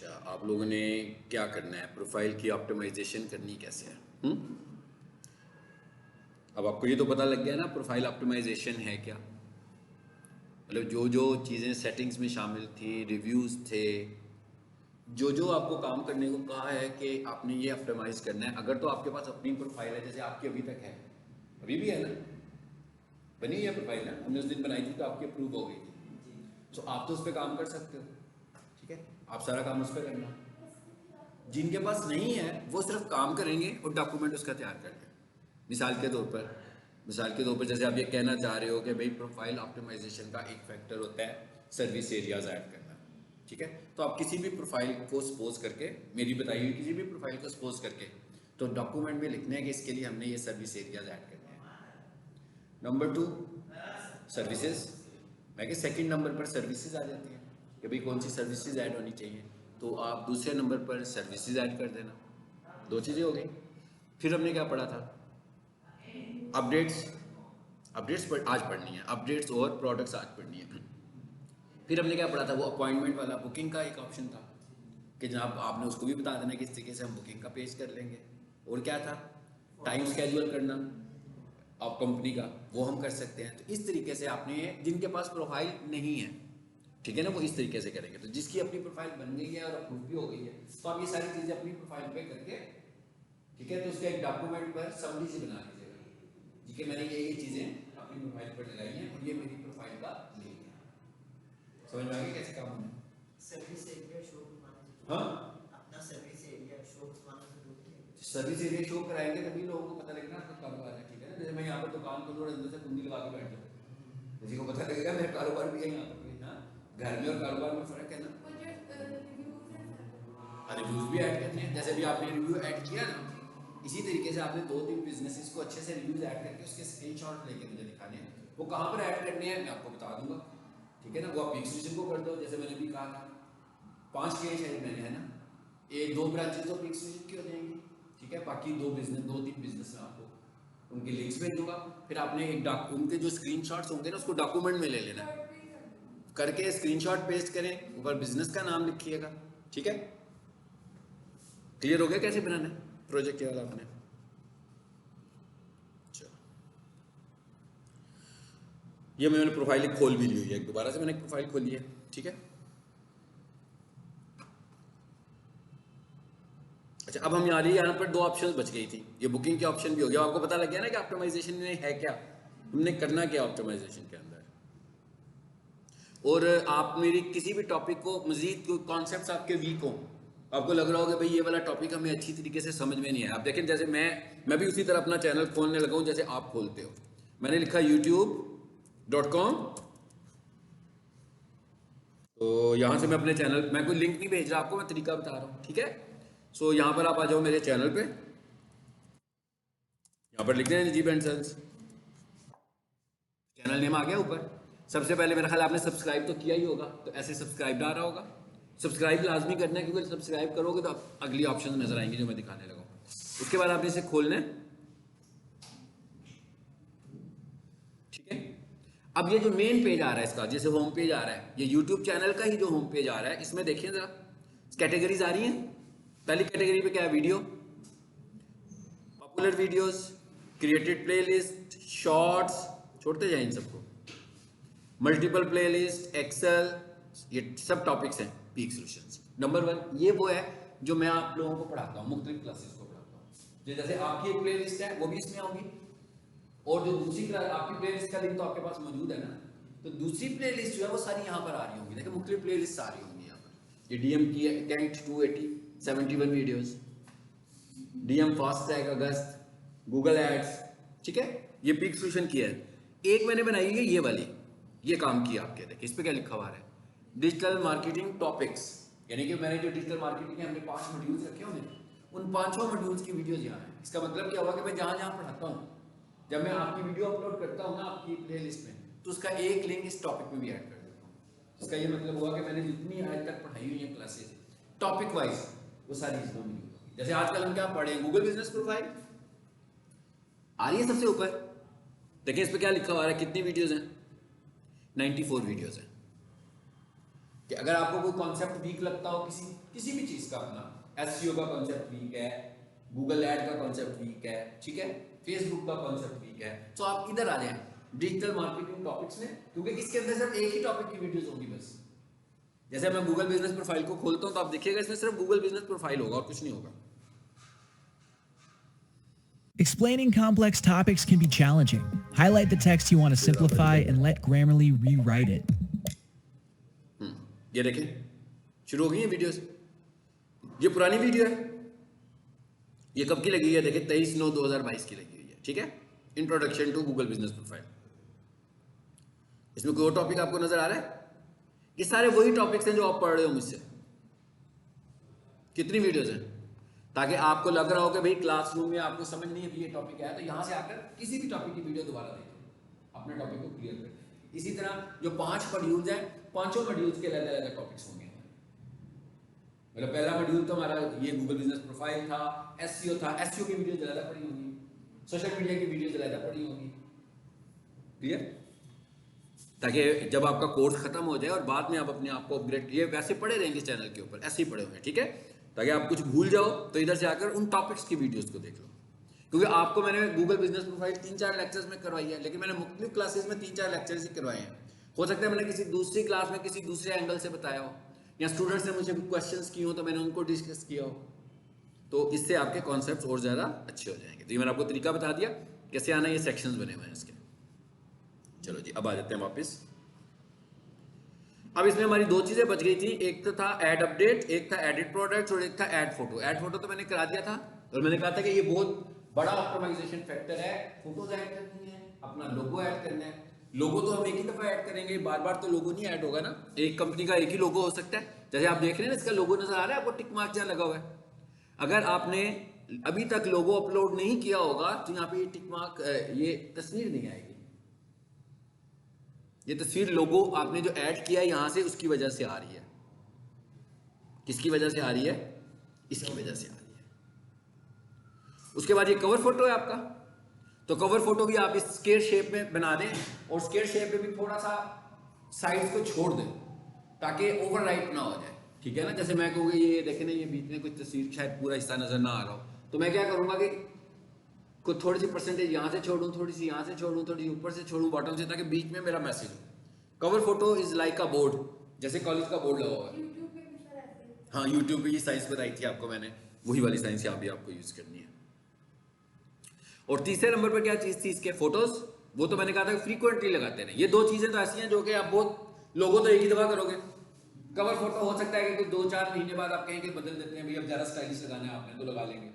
अच्छा, आप लोगों ने क्या करना है, प्रोफाइल की ऑप्टिमाइजेशन करनी कैसे है? अब आपको ये तो पता लग गया ना प्रोफाइल ऑप्टिमाइजेशन है क्या। मतलब जो जो चीज़ें सेटिंग्स में शामिल थी, रिव्यूज़ थे, जो जो आपको काम करने को कहा है कि आपने ये ऑप्टिमाइज करना है। अगर तो आपके पास अपनी प्रोफाइल है, जैसे आपकी अभी तक है, अभी भी है ना, बनी हुई है प्रोफाइल ना, हमने उस दिन बनाई थी तो आपकी अप्रूव हो गई थी, तो आप तो उस पर काम कर सकते हो। ठीक है, आप सारा काम उस पर करना। जिनके पास नहीं है वो सिर्फ काम करेंगे और डॉक्यूमेंट उसका तैयार करेंगे। मिसाल के तौर पर जैसे आप ये कहना चाह रहे हो कि भाई प्रोफाइल ऑप्टिमाइजेशन का एक फैक्टर होता है सर्विस एरियाज ऐड करना। ठीक है, तो आप किसी भी प्रोफाइल को सपोज करके, मेरी बताई हुई किसी भी प्रोफाइल को सपोज करके, तो डॉक्यूमेंट में लिखना है कि इसके लिए हमने ये सर्विस एरियाज ऐड करने हैं। Number 2, services. मैं कि सेकंड नंबर पर सर्विसेज आ जाती हैं कि भाई कौन सी सर्विसेज ऐड होनी चाहिए, तो आप दूसरे नंबर पर सर्विसेज ऐड कर देना। दो चीज़ें हो गई। फिर हमने क्या पढ़ा था, अपडेट्स। आज पढ़नी है अपडेट्स, और प्रोडक्ट्स आज पढ़नी है। फिर हमने क्या पढ़ा था, वो अपॉइंटमेंट वाला बुकिंग का एक ऑप्शन था कि जनाब आपने उसको भी बता देना कि इस तरीके से हम बुकिंग का पेज कर लेंगे। और क्या था, टाइम स्केड्यूल करना आप कंपनी का, वो हम कर सकते हैं। तो इस तरीके से आपने, जिनके पास प्रोफाइल नहीं है, ठीक है ना, वो इस तरीके से करेंगे। तो जिसकी अपनी प्रोफाइल बन गई है और अप्रूव भी हो गई है, तो आप ये सारी चीज़ें अपनी प्रोफाइल पे करके, ठीक है, तो उसका एक डॉक्यूमेंट पर समरी से बना लीजिएगा जी कि मैंने ये चीज़ें अपनी प्रोफाइल पर लगाई हैं और ये मेरी प्रोफाइल का लिंक है। समझ में आ गया कैसे काम होना है? सर्विस एरिया शो माना जरूरी है। हाँ, अपना सर्विस एरिया शो माना जरूरी है। सर्विस एरिया शो कराएंगे तभी लोगों को पता लगेगा आपका कारोबार है। ठीक है ना, जैसे मैं यहाँ पर दुकान खोलूँ और अंदर से कुंडी लगा के बैठ जाऊँ, किसी को पता लगेगा मेरा कारोबार भी है यहाँ पर भी। हाँ, घर में और कारोबार में फ़र्क है ना। रिव्यूज़ भी ऐड करने हैं, जैसे भी आपने रिव्यू ऐड किया ना, इसी तरीके से आपने 2-3 बिजनेसेस को अच्छे से रिव्यूज़ ऐड करके उसके स्क्रीनशॉट लेके मुझे दिखाने हैं। वो कहाँ पर ऐड करने हैं मैं आपको बता दूंगा। ठीक है ना, वो आप पिक्स को कर दो, जैसे मैंने भी कहा था 5 केस है मैंने, है ना, एक 2 ब्रांचेस तो पिक्स की हो जाएंगी। ठीक है, बाकी 2-3 बिजनेस में आपको उनके लिंक्स भेज दूंगा। फिर आपने उनके जो स्क्रीनशॉट्स होंगे ना, उसको डॉक्यूमेंट में ले लेना करके, स्क्रीनशॉट पेस्ट करें, ऊपर बिजनेस का नाम लिखिएगा। ठीक है, क्लियर हो गया कैसे बनाना है प्रोजेक्ट वाला आपने? अच्छा, ये मैंने प्रोफाइल खोल भी ली हुई है, दोबारा से मैंने प्रोफाइल खोली है। ठीक है, अच्छा, अब हम यहाँ पर 2 ऑप्शन बच गई थी, ये बुकिंग के ऑप्शन भी हो गया। आपको पता लग गया ना कि ऑप्टिमाइजेशन में है क्या, हमने करना क्या ऑप्टिमाइजेशन के अंदर। और आप मेरी किसी भी टॉपिक को, मजीद कोई कॉन्सेप्ट्स आपके वीक हो, आपको लग रहा होगा भाई ये वाला टॉपिक हमें अच्छी तरीके से समझ में नहीं है, आप देखें, जैसे मैं भी उसी तरह अपना चैनल खोलने लगा हूँ जैसे आप खोलते हो। मैंने लिखा youtube.com, तो यहाँ से मैं अपने चैनल, मैं कोई लिंक नहीं भेज रहा आपको, मैं तरीका बता रहा हूँ। ठीक है, सो यहाँ पर आप आ जाओ मेरे चैनल पे, यहाँ पर लिखते हैं Najeeb and sons, channel name आ गया ऊपर। सबसे पहले मेरा ख्याल आपने सब्सक्राइब तो किया ही होगा, तो ऐसे सब्सक्राइब आ रहा होगा, सब्सक्राइब लाजमी करना है, क्योंकि सब्सक्राइब करोगे तो अगली ऑप्शन नजर आएंगी जो मैं दिखाने लगा हूँ। उसके बाद आपने इसे खोलना है। ठीक है, अब ये जो मेन पेज आ रहा है इसका, जैसे होम पेज आ रहा है, ये यूट्यूब चैनल का ही जो होम पेज आ रहा है, इसमें देखिए जरा कैटेगरीज आ रही हैं। पहली कैटेगरी पे क्या है, video, popular videos, created playlist, shorts, छोड़ते जाए इन सबको, मल्टीपल प्लेलिस्ट, एक्सेल, ये सब टॉपिक्स हैं पीक सॉल्यूशंस। नंबर 1 ये वो है जो मैं आप लोगों को पढ़ाता हूँ, मुख्तलिफ क्लासेस को पढ़ाता हूँ। जैसे आपकी एक प्लेलिस्ट है वो भी इसमें होगी, और जो दूसरी क्लास आपकी प्लेलिस्ट का लिंक तो आपके पास मौजूद है ना, तो दूसरी प्लेलिस्ट जो है वो सारी यहाँ पर आ रही होंगी। देखिए मुख्तलिफ प्लेलिस्ट आ रही होंगी यहाँ पर। ये डीएम की है cantt 280 71 videos, DM fast tag August, Google ads. ठीक है, ये पीक सॉल्यूशन की है। एक मैंने बनाई है ये वाली, ये काम किया आपके, देखिए इस पे क्या लिखा हुआ है, डिजिटल मार्केटिंग टॉपिक्स, यानी कि मैंने जो डिजिटल मार्केटिंग के हमने 5 मॉड्यूल्स रखे होंगे, उन 5 मॉड्यूल्स की वीडियोस यहाँ है। इसका मतलब क्या हुआ कि मैं जहाँ जहाँ पढ़ाता हूँ, जब मैं आपकी वीडियो अपलोड करता हूँ ना आपकी प्लेलिस्ट में, तो उसका एक लिंक इस टॉपिक में भी ऐड कर देता हूँ। इसका ये मतलब हुआ कि मैंने जितनी आज तक पढ़ाई हुई है क्लासेस टॉपिक वाइज, वो सारी इसमें मिली। जैसे आजकल हम क्या पढ़े, गूगल बिजनेस प्रोफाइल आ रही है सबसे ऊपर, देखिए इस पर क्या लिखा हुआ है, कितनी वीडियोस हैं, 94 वीडियोस हैं। कि अगर आपको कोई कॉन्सेप्ट वीक लगता हो किसी भी चीज का, अपना एसईओ का कॉन्सेप्ट वीक है, गूगल ऐड का कॉन्सेप्ट वीक है, ठीक है, फेसबुक का कॉन्सेप्ट वीक है, तो आप इधर आ जाएं डिजिटल मार्केटिंग टॉपिक्स में, क्योंकि इसके अंदर सिर्फ एक ही टॉपिक की वीडियोस होंगी बस। जैसे मैं गूगल बिजनेस प्रोफाइल को खोलता हूं तो आप देखिएगा इसमें सिर्फ गूगल बिजनेस प्रोफाइल होगा और कुछ नहीं होगा। Explaining complex topics can be challenging. Highlight the text you want to simplify and let Grammarly rewrite it. ये देखें शुरू हो गई है वीडियोस। ये पुरानी वीडियो है, ये कब की लगी हुई है, देखें 23/9/2022 की लगी हुई है, ठीक है। Introduction to Google business profile. इसमें कोई और टॉपिक आपको नजर आ रहा है? ये सारे वही टॉपिक्स हैं जो आप पढ़ रहे हो मुझसे। कितनी वीडियोस हैं, ताकि आपको लग रहा हो कि भाई क्लासरूम में आपको समझ नहीं है ये टॉपिक है, तो यहां से आकर किसी भी टॉपिक की वीडियो दोबारा देखें, अपने टॉपिक को क्लियर करें। इसी तरह जो 5 मॉड्यूल्स हैं, 5 मॉड्यूल्स के अलग अलग टॉपिक्स होंगे। मतलब पहला मॉड्यूल तो हमारा ये गूगल बिजनेस प्रोफाइल था, एसईओ था, एसईओ की वीडियो ज्यादा पड़ी होंगी, सोशल मीडिया की वीडियो ज्यादा पड़ी होंगी, क्लियर, ताकि जब आपका कोर्स खत्म हो जाए और बाद में आप अपने आप को अपग्रेड, ये वैसे पढ़े रहेंगे चैनल के ऊपर, ऐसे ही पढ़े हुए हैं, ठीक है, ताकि आप कुछ भूल जाओ तो इधर से आकर उन टॉपिक्स की वीडियोस को देख लो। क्योंकि आपको मैंने गूगल बिजनेस प्रोफाइल 3-4 लेक्चर्स में करवाई है, लेकिन मैंने मुख्तलिफ क्लासेस में 3-4 लेक्चर्स ही करवाए हैं। हो सकता है मैंने किसी दूसरी क्लास में किसी दूसरे एंगल से बताया हो, या स्टूडेंट्स ने मुझे क्वेश्चंस किए हो तो मैंने उनको डिस्कस किया हो, तो इससे आपके कॉन्सेप्ट्स और ज़्यादा अच्छे हो जाएंगे। तो ये मैंने आपको तरीका बता दिया कैसे आना, ये सेक्शंस बने हुए हैं इसके। चलो जी, अब आ जाते हैं वापस। अब इसमें हमारी 2 चीजें बच गई थी, एक तो था ऐड अपडेट, एक था एडिट प्रोडक्ट्स और एक था ऐड फोटो। ऐड फोटो तो मैंने करा दिया था और मैंने कहा था कि ये बहुत बड़ा ऑप्टिमाइजेशन फैक्टर है। फोटोज ऐड करनी है, अपना लोगो ऐड करना है। लोगो तो हम एक ही दफा ऐड करेंगे, बार बार तो लोगो नहीं ऐड होगा ना। एक कंपनी का एक ही लोगो हो सकता है। जैसे आप देख रहे हैं ना, इसका लोगो नजर आ रहा है आपको, टिक मार्क जहां लगा हुआ है। अगर आपने अभी तक लोगो अपलोड नहीं किया होगा तो यहाँ पे ये टिक मार्क, ये तस्वीर नहीं आएगी। ये तस्वीर लोगो आपने जो ऐड किया है यहां से, उसकी वजह से आ रही है। किसकी वजह से आ रही है? इसकी वजह से आ रही है। उसके बाद ये कवर फोटो है आपका, तो कवर फोटो भी आप इस स्क्वायर शेप में बना दें और स्क्वायर शेप में भी थोड़ा सा साइड्स को छोड़ दें ताकि ओवरराइट ना हो जाए, ठीक है ना। जैसे मैं कहूँगा ये देखें ना, ये बीच में कुछ तस्वीर शायद पूरा हिस्सा नजर ना आ रहा हो, तो मैं क्या करूँगा कि कुछ थोड़ी सी परसेंटेज यहाँ से छोड़ूं, थोड़ी सी यहाँ से छोड़ूं, थोड़ी ऊपर से छोड़ूं बॉटम से, ताकि बीच में मेरा मैसेज हो। Cover photo is like a board, जैसे कॉलेज का बोर्ड लगा हुआ है। हाँ, यूट्यूब पे ये साइंस बताई थी आपको मैंने, वही वाली साइंस यहाँ भी आपको यूज करनी है। और तीसरे नंबर पर क्या चीज थी इसके? फोटोज। वो तो मैंने कहा था फ्रीक्वेंटली लगाते रहे। ये 2 चीजें तो ऐसी हैं जो कि आप बहुत लोगों तो एक ही दफा करोगे। कवर फोटो हो सकता है कि 2-4 महीने बाद आप कहेंगे बदल देते हैं भाई, अब ज्यादा स्टाइलिश लगाना है आपने तो लगा लेंगे,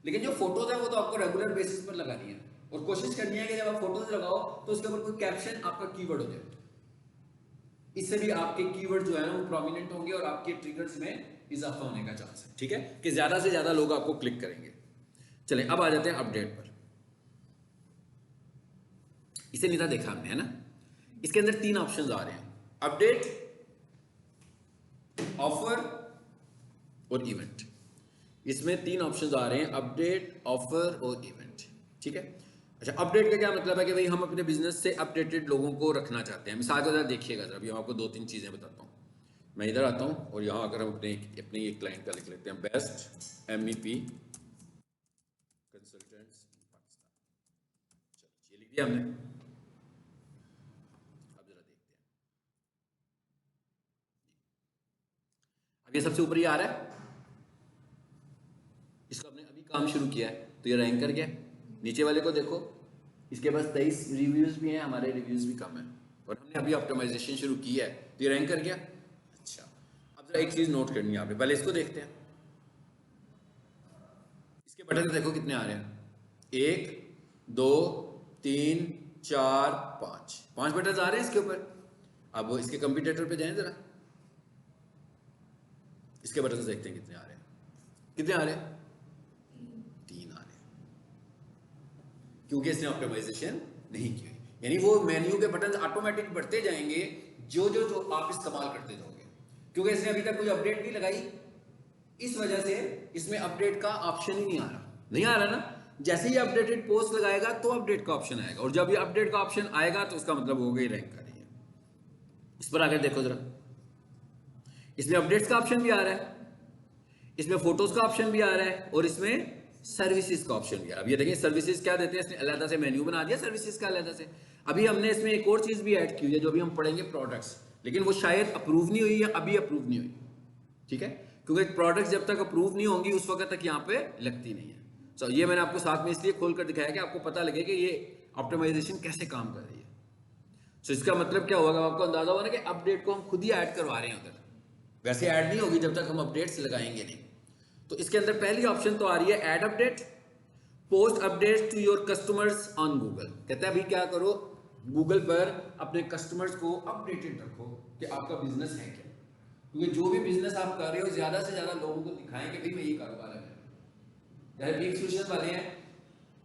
लेकिन जो फोटोज है वो तो आपको रेगुलर बेसिस पर लगानी है। और कोशिश करनी है कि जब आप फोटोज लगाओ तो उसके ऊपर कोई कैप्शन आपका कीवर्ड हो जाए। इससे भी आपके कीवर्ड जो है ना वो प्रोमिनेंट होंगे और आपके ट्रिगर्स में इजाफा होने का चांस है, ठीक है, कि ज्यादा से ज्यादा लोग आपको क्लिक करेंगे। चलें अब आ जाते हैं अपडेट पर। इसे नहीं था देखा हमने, है ना। इसके अंदर 3 ऑप्शंस आ रहे हैं, अपडेट, ऑफर और इवेंट। इसमें 3 ऑप्शंस आ रहे हैं, अपडेट, ऑफर और इवेंट, ठीक है। अच्छा, अपडेट का क्या मतलब है कि भाई हम अपने बिजनेस से अपडेटेड लोगों को रखना चाहते हैं। मिसाल के तौर देखिएगा जरा, अभी हम आपको 2-3 चीजें बताता हूँ। मैं इधर आता हूँ और यहाँ आकर हम अपने एक क्लाइंट का लिख लेते हैं, बेस्ट MEP कंसल्टेंट्स पाकिस्तान। चलो ये लिख दिया हमने। अब जरा देखते हैं, अब ये सबसे ऊपर ही आ रहा है, इसको हमने अभी काम शुरू किया है तो ये रैंक कर गया। नीचे वाले को देखो, इसके पास 23 रिव्यूज भी हैं, हमारे रिव्यूज भी कम है और हमने अभी ऑप्टिमाइजेशन शुरू किया है तो ये रैंक कर गया। अच्छा, अब जरा एक चीज नोट करनी है आपने, पहले इसको देखते हैं। इसके बटन देखो कितने आ रहे हैं, 1 2 3 4 5 बटन आ रहे हैं इसके ऊपर। अब वो इसके कंप्यूटर पे जाएं जरा, इसके बटन देखते हैं कितने आ रहे हैं। कितने आ रहे हैं? 3 आ रहे हैं, क्योंकि इसने ऑप्टिमाइजेशन नहीं की। यानी वो मेन्यू के बटन ऑटोमेटिक बढ़ते जाएंगे जो आप इस्तेमाल करते जाओगे, क्योंकि इसने अभी तक कोई अपडेट नहीं लगाई। इस वजह से इसमें अपडेट का ऑप्शन ही नहीं आ रहा ना। जैसे ही अपडेटेड पोस्ट लगाएगा तो अपडेट का ऑप्शन आएगा, और जब ये अपडेट का ऑप्शन आएगा तो उसका मतलब हो गई रैंक कर रही है। इस पर आकर देखो जरा, इसमें अपडेट्स का ऑप्शन भी आ रहा है, इसमें फोटोज का ऑप्शन भी आ रहा है और इसमें सर्विसेज का ऑप्शन भी आ रहा है। अब ये देखिए सर्विसेज क्या देते हैं, इसने अलग से मेन्यू बना दिया सर्विसेज का अलग से। अभी हमने इसमें एक और चीज भी ऐड की हुई है जो अभी हम पढ़ेंगे, प्रोडक्ट्स, लेकिन वो शायद अप्रूव नहीं हुई या अभी अप्रूव नहीं हुई, ठीक है, क्योंकि प्रोडक्ट्स जब तक अप्रूव नहीं होंगी उस वक्त तक यहाँ पे लगती नहीं है। सो ये मैंने आपको साथ में इसलिए खोल कर दिखाया कि आपको पता लगे कि ये ऑप्टिमाइजेशन कैसे काम कर रही है। सो इसका मतलब क्या होगा, आपको अंदाजा होगा ना कि अपडेट को हम खुद ही ऐड करवा रहे हैं उधर, वैसे ऐड नहीं होगी जब तक हम अपडेट्स लगाएंगे नहीं। तो इसके अंदर पहली ऑप्शन तो आ रही है add update, post update to your customers on Google. कहता है भाई क्या करो, गूगल पर अपने कस्टमर्स को अपडेटेड रखो कि आपका बिजनेस है क्या, क्योंकि जो भी बिजनेस आप कर रहे हो ज्यादा से ज्यादा लोगों को दिखाएं कि भाई मैं ये कारोबार है। चाहे वीक सोल्यूशन वाले हैं,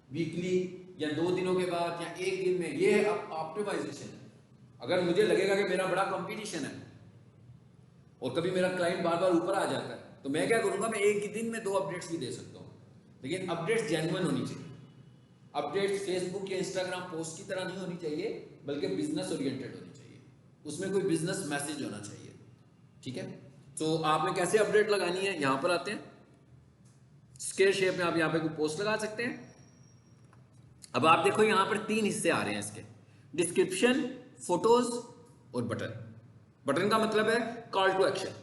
वीकली या 2 दिनों के बाद या 1 दिन में, ये ऑप्टिमाइजेशन है। अगर मुझे लगेगा कि मेरा बड़ा कंपटीशन है और कभी मेरा क्लाइंट बार बार ऊपर आ जाता है, तो मैं क्या करूंगा, मैं एक ही दिन में 2 अपडेट्स भी दे सकता हूँ, लेकिन अपडेट्स जेन्युइन होनी चाहिए। अपडेट्स फेसबुक या इंस्टाग्राम पोस्ट की तरह नहीं होनी चाहिए, बल्कि बिजनेस ओरिएंटेड होनी चाहिए, उसमें कोई बिजनेस मैसेज होना चाहिए, ठीक है। तो आपने कैसे अपडेट लगानी है, यहां पर आते हैं, स्क्वायर शेप में आप यहाँ पे कोई पोस्ट लगा सकते हैं। अब आप देखो यहां पर 3 हिस्से आ रहे हैं इसके, डिस्क्रिप्शन, फोटोज और बटन। बटन का मतलब है कॉल टू एक्शन,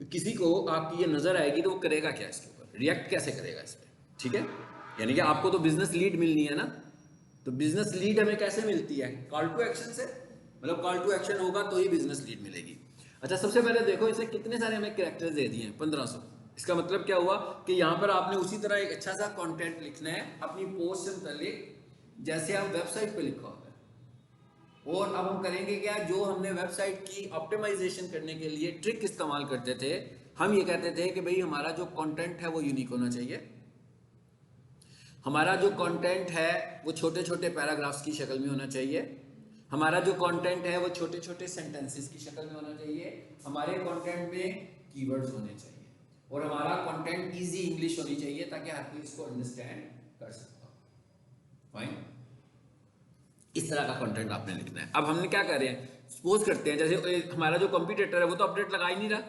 किसी को आपकी ये नजर आएगी तो वो करेगा क्या, इसके ऊपर रिएक्ट कैसे करेगा इस पर, ठीक है। यानी कि आपको तो बिजनेस लीड मिलनी है ना, तो बिजनेस लीड हमें कैसे मिलती है, कॉल टू एक्शन से, मतलब कॉल टू एक्शन होगा तो ही बिजनेस लीड मिलेगी। अच्छा सबसे पहले देखो इसने कितने सारे हमें कैरेक्टर्स दे दिए हैं, 1500। इसका मतलब क्या हुआ कि यहाँ पर आपने उसी तरह एक अच्छा सा कंटेंट लिखना है अपनी पोस्ट से मुताल्लिक जैसे आप वेबसाइट पे लिखा होता है। और अब हम करेंगे क्या, जो हमने वेबसाइट की ऑप्टिमाइजेशन करने के लिए ट्रिक इस्तेमाल करते थे, हम ये कहते थे कि भाई हमारा जो कंटेंट है वो यूनिक होना चाहिए, हमारा जो कंटेंट है वो छोटे छोटे पैराग्राफ्स की शक्ल में होना चाहिए, हमारा जो कंटेंट है वो छोटे छोटे सेंटेंसेस की शक्ल में होना चाहिए, हमारे कंटेंट में कीवर्ड्स होने चाहिए, और हमारा कंटेंट इजी इंग्लिश होनी चाहिए ताकि हर कोई इसको अंडरस्टैंड कर सकता हो। फाइन, इस तरह का कंटेंट आपने लिखना है। अब हमने क्या कर रहे हैं, सपोज करते हैं जैसे हमारा जो कंपटीटर है वो तो अपडेट लगा ही नहीं रहा,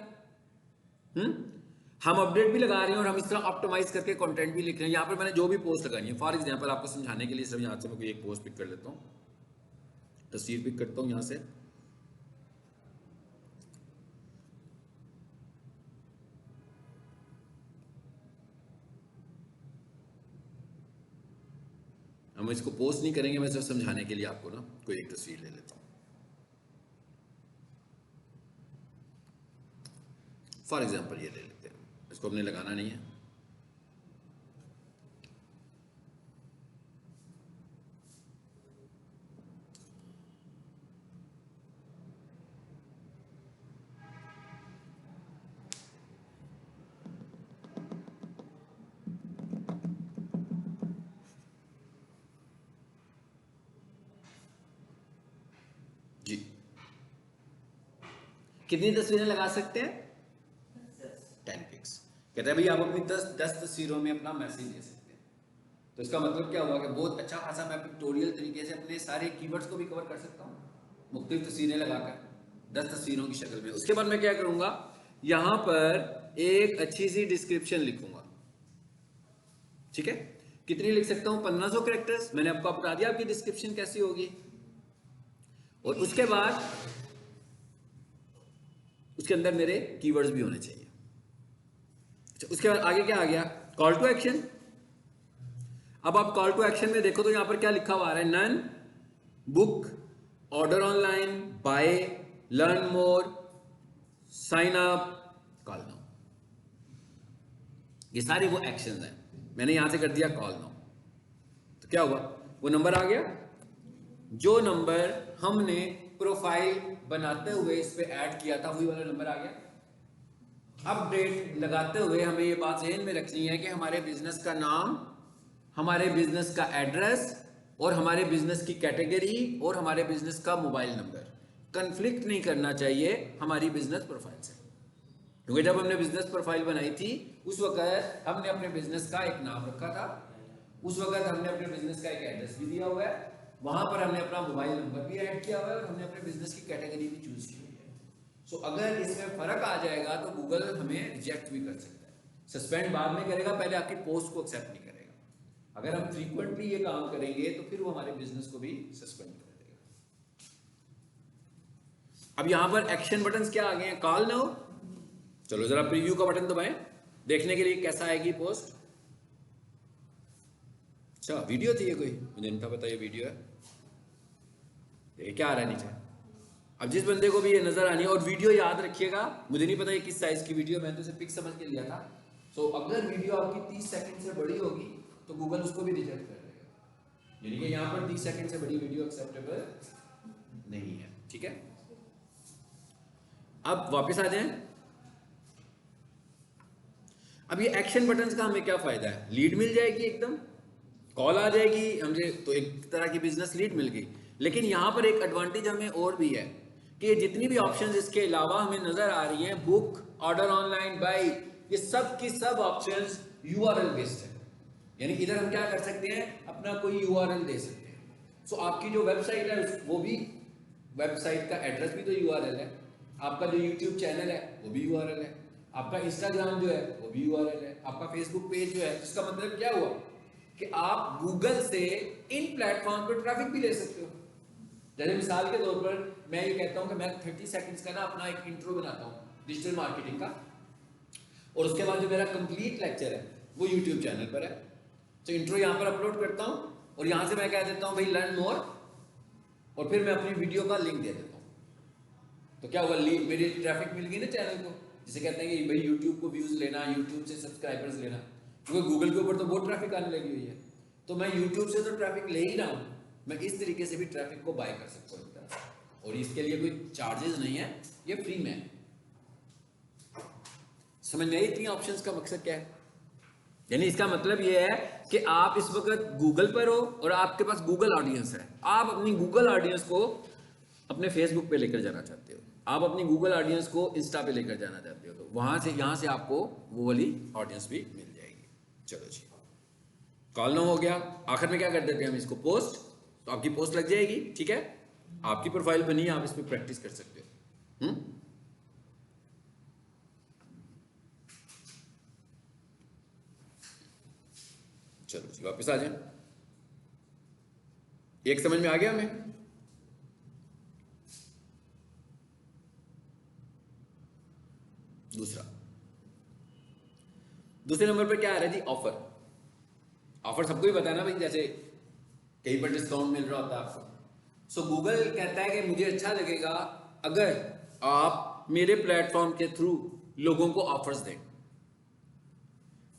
हम अपडेट भी लगा रहे हैं और हम इस तरह ऑप्टिमाइज करके कंटेंट भी लिख रहे हैं। यहाँ पर मैंने जो भी पोस्ट लगानी है, फॉर एग्जांपल आपको समझाने के लिए सिर्फ यहाँ से मैं कोई एक पोस्ट पिक कर लेता हूँ, तस्वीर पिक करता हूँ यहाँ से, हम इसको पोस्ट नहीं करेंगे, मैं सिर्फ समझाने के लिए आपको ना कोई एक तस्वीर ले लेता हूँ। फॉर एग्जांपल ये ले लेते हैं, इसको हमने लगाना नहीं है, जी। कितनी तस्वीरें लगा सकते हैं, 10 पिक्स। कहते हैं भाई आप अपनी 10 तस्वीरों में अपना मैसेज दे सकते हैं। तो इसका मतलब क्या हुआ कि बहुत अच्छा खासा मैं पिक्टोरियल तरीके से अपने सारे कीवर्ड्स को भी कवर कर सकता हूँ, मुख्तलिफ तस्वीरें लगाकर 10 तस्वीरों की शक्ल में। उसके बाद मैं क्या करूंगा, यहां पर एक अच्छी सी डिस्क्रिप्शन लिखूंगा, ठीक है। कितनी लिख सकता हूं, 1500 कैरेक्टर्स। मैंने आपको बता दिया आपकी डिस्क्रिप्शन कैसी होगी, और उसके बाद उसके अंदर मेरे कीवर्ड्स भी होने चाहिए। अच्छा, उसके बाद आगे क्या आ गया, कॉल टू एक्शन। अब आप कॉल टू एक्शन में देखो तो यहां पर क्या लिखा हुआ है, none, book, order online, buy, learn more, sign up, call now. ये सारे वो एक्शंस हैं, मैंने यहां से कर दिया कॉल नाउ, तो क्या हुआ, वो नंबर आ गया, जो नंबर हमने प्रोफाइल बनाते हुए इस पे ऐड किया था वही वाला नंबर आ गया। अपडेट लगाते हुए हमें ये बात ज़हन में रखनी है कि हमारे बिजनेस का नाम, हमारे बिजनेस का एड्रेस और हमारे बिजनेस की कैटेगरी और हमारे बिजनेस का मोबाइल नंबर कन्फ्लिक्ट नहीं करना चाहिए हमारी बिजनेस प्रोफाइल से, क्योंकि जब हमने बिजनेस प्रोफाइल बनाई थी उस वक्त हमने अपने बिजनेस का एक नाम रखा था, उस वक्त हमने अपने बिजनेस का एक एड्रेस भी दिया हुआ है, वहां पर हमने अपना मोबाइल नंबर भी ऐड किया हुआ है और हमने अपने बिजनेस की कैटेगरी भी चूज की हुई है। सो अगर इसमें फर्क आ जाएगा तो गूगल हमें रिजेक्ट भी कर सकता है, सस्पेंड बाद में करेगा, पहले आपकी पोस्ट को एक्सेप्ट नहीं करेगा। अगर हम फ्रीक्वेंटली ये काम करेंगे तो फिर वो हमारे बिजनेस को भी सस्पेंड कर देगा। अब यहां पर एक्शन बटन क्या आ गए हैं? कॉल नाउ, चलो जरा प्रीव्यू का बटन दबाएं देखने के लिए कैसा आएगी पोस्ट। अच्छा वीडियो थी ये, कोई मुझे नहीं था पता ये वीडियो है। ये क्या आ रहा है नीचे? अब जिस बंदे को भी ये नजर आनी है, और वीडियो याद रखिएगा, मुझे नहीं पता ये किस साइज की वीडियो, मैंने तो इसे पिक समझ के लिया था। सो अगर वीडियो आपकी 30 सेकंड से बड़ी होगी तो गूगल उसको भी रिजेक्ट कर देगा, यानी कि यहाँ पर 30 सेकंड से बड़ी वीडियो एक्सेप्टेबल नहीं है। ठीक है, अब वापस आ जाएं। अब ये एक्शन बटन्स का हमें क्या फायदा है? लीड मिल जाएगी, एकदम कॉल आ जाएगी हमसे, तो एक तरह की बिजनेस लीड मिल गई। लेकिन यहाँ पर एक एडवांटेज हमें और भी है कि जितनी भी ऑप्शंस इसके अलावा हमें नजर आ रही हैं, बुक, ऑर्डर ऑनलाइन, बाय, ये सब की सब ऑप्शंस यूआरएल बेस्ड है। यानी इधर हम क्या कर सकते हैं, अपना कोई यूआरएल दे सकते हैं। सो आपकी जो वेबसाइट है वो भी, वेबसाइट का एड्रेस भी तो यूआरएल है, आपका जो यूट्यूब चैनल है वो भी यूआरएल है, आपका इंस्टाग्राम जो है वो भी यूआरएल है, आपका फेसबुक पेज जो है, जिसका मतलब क्या हुआ कि आप गूगल से इन प्लेटफॉर्म पर ट्रैफिक भी ले सकते हो। जैसे मिसाल के तौर पर मैं ये कहता हूं कि मैं 30 सेकंड्स का ना अपना एक इंट्रो बनाता हूं डिजिटल मार्केटिंग का, और उसके बाद जो मेरा कंप्लीट लेक्चर है वो यूट्यूब चैनल पर है। तो इंट्रो यहाँ पर अपलोड करता हूँ और यहाँ से मैं कह देता हूँ भाई लर्न मोर, और फिर मैं अपनी वीडियो का लिंक दे देता हूँ। तो क्या हुआ, मेरी ट्रैफिक मिल गई ना चैनल को, जिसे कहते हैं कि भाई यूट्यूब को व्यूज लेना, यूट्यूब से सब्सक्राइबर्स लेना, क्योंकि गूगल के ऊपर तो बहुत ट्रैफिक आने लगी हुई है। तो मैं यूट्यूब से तो ट्रैफिक ले ही रहा हूँ, मैं इस तरीके से भी ट्रैफिक को बाय कर सकता हूँ, और इसके लिए कोई चार्जेस नहीं है, ये फ्री में है। समझ में आई इतनी ऑप्शंस का मकसद क्या है? यानी इसका मतलब ये है कि आप इस वक्त गूगल पर हो और आपके पास गूगल ऑडियंस है, आप अपनी गूगल ऑडियंस को अपने फेसबुक पे लेकर जाना चाहते हो, आप अपनी गूगल ऑडियंस को इंस्टा पे लेकर जाना चाहते हो, तो वहां से यहाँ से आपको वो वाली ऑडियंस भी मिल जाएगी। चलो जी, कॉल नो हो गया। आखिर में क्या कर देते हैं हम इसको, पोस्ट, तो आपकी पोस्ट लग जाएगी। ठीक है, आपकी प्रोफाइल बनी है, आप इस पर प्रैक्टिस कर सकते हो। चलो जी वापस आ जाए, एक समझ में आ गया हमें? दूसरे नंबर पर क्या आ रहा है जी, ऑफर। ऑफर सबको ही पता है ना भाई, जैसे कहीं पर डिस्काउंट मिल रहा होता है आपको। सो गूगल कहता है कि मुझे अच्छा लगेगा अगर आप मेरे प्लेटफॉर्म के थ्रू लोगों को ऑफर्स दें।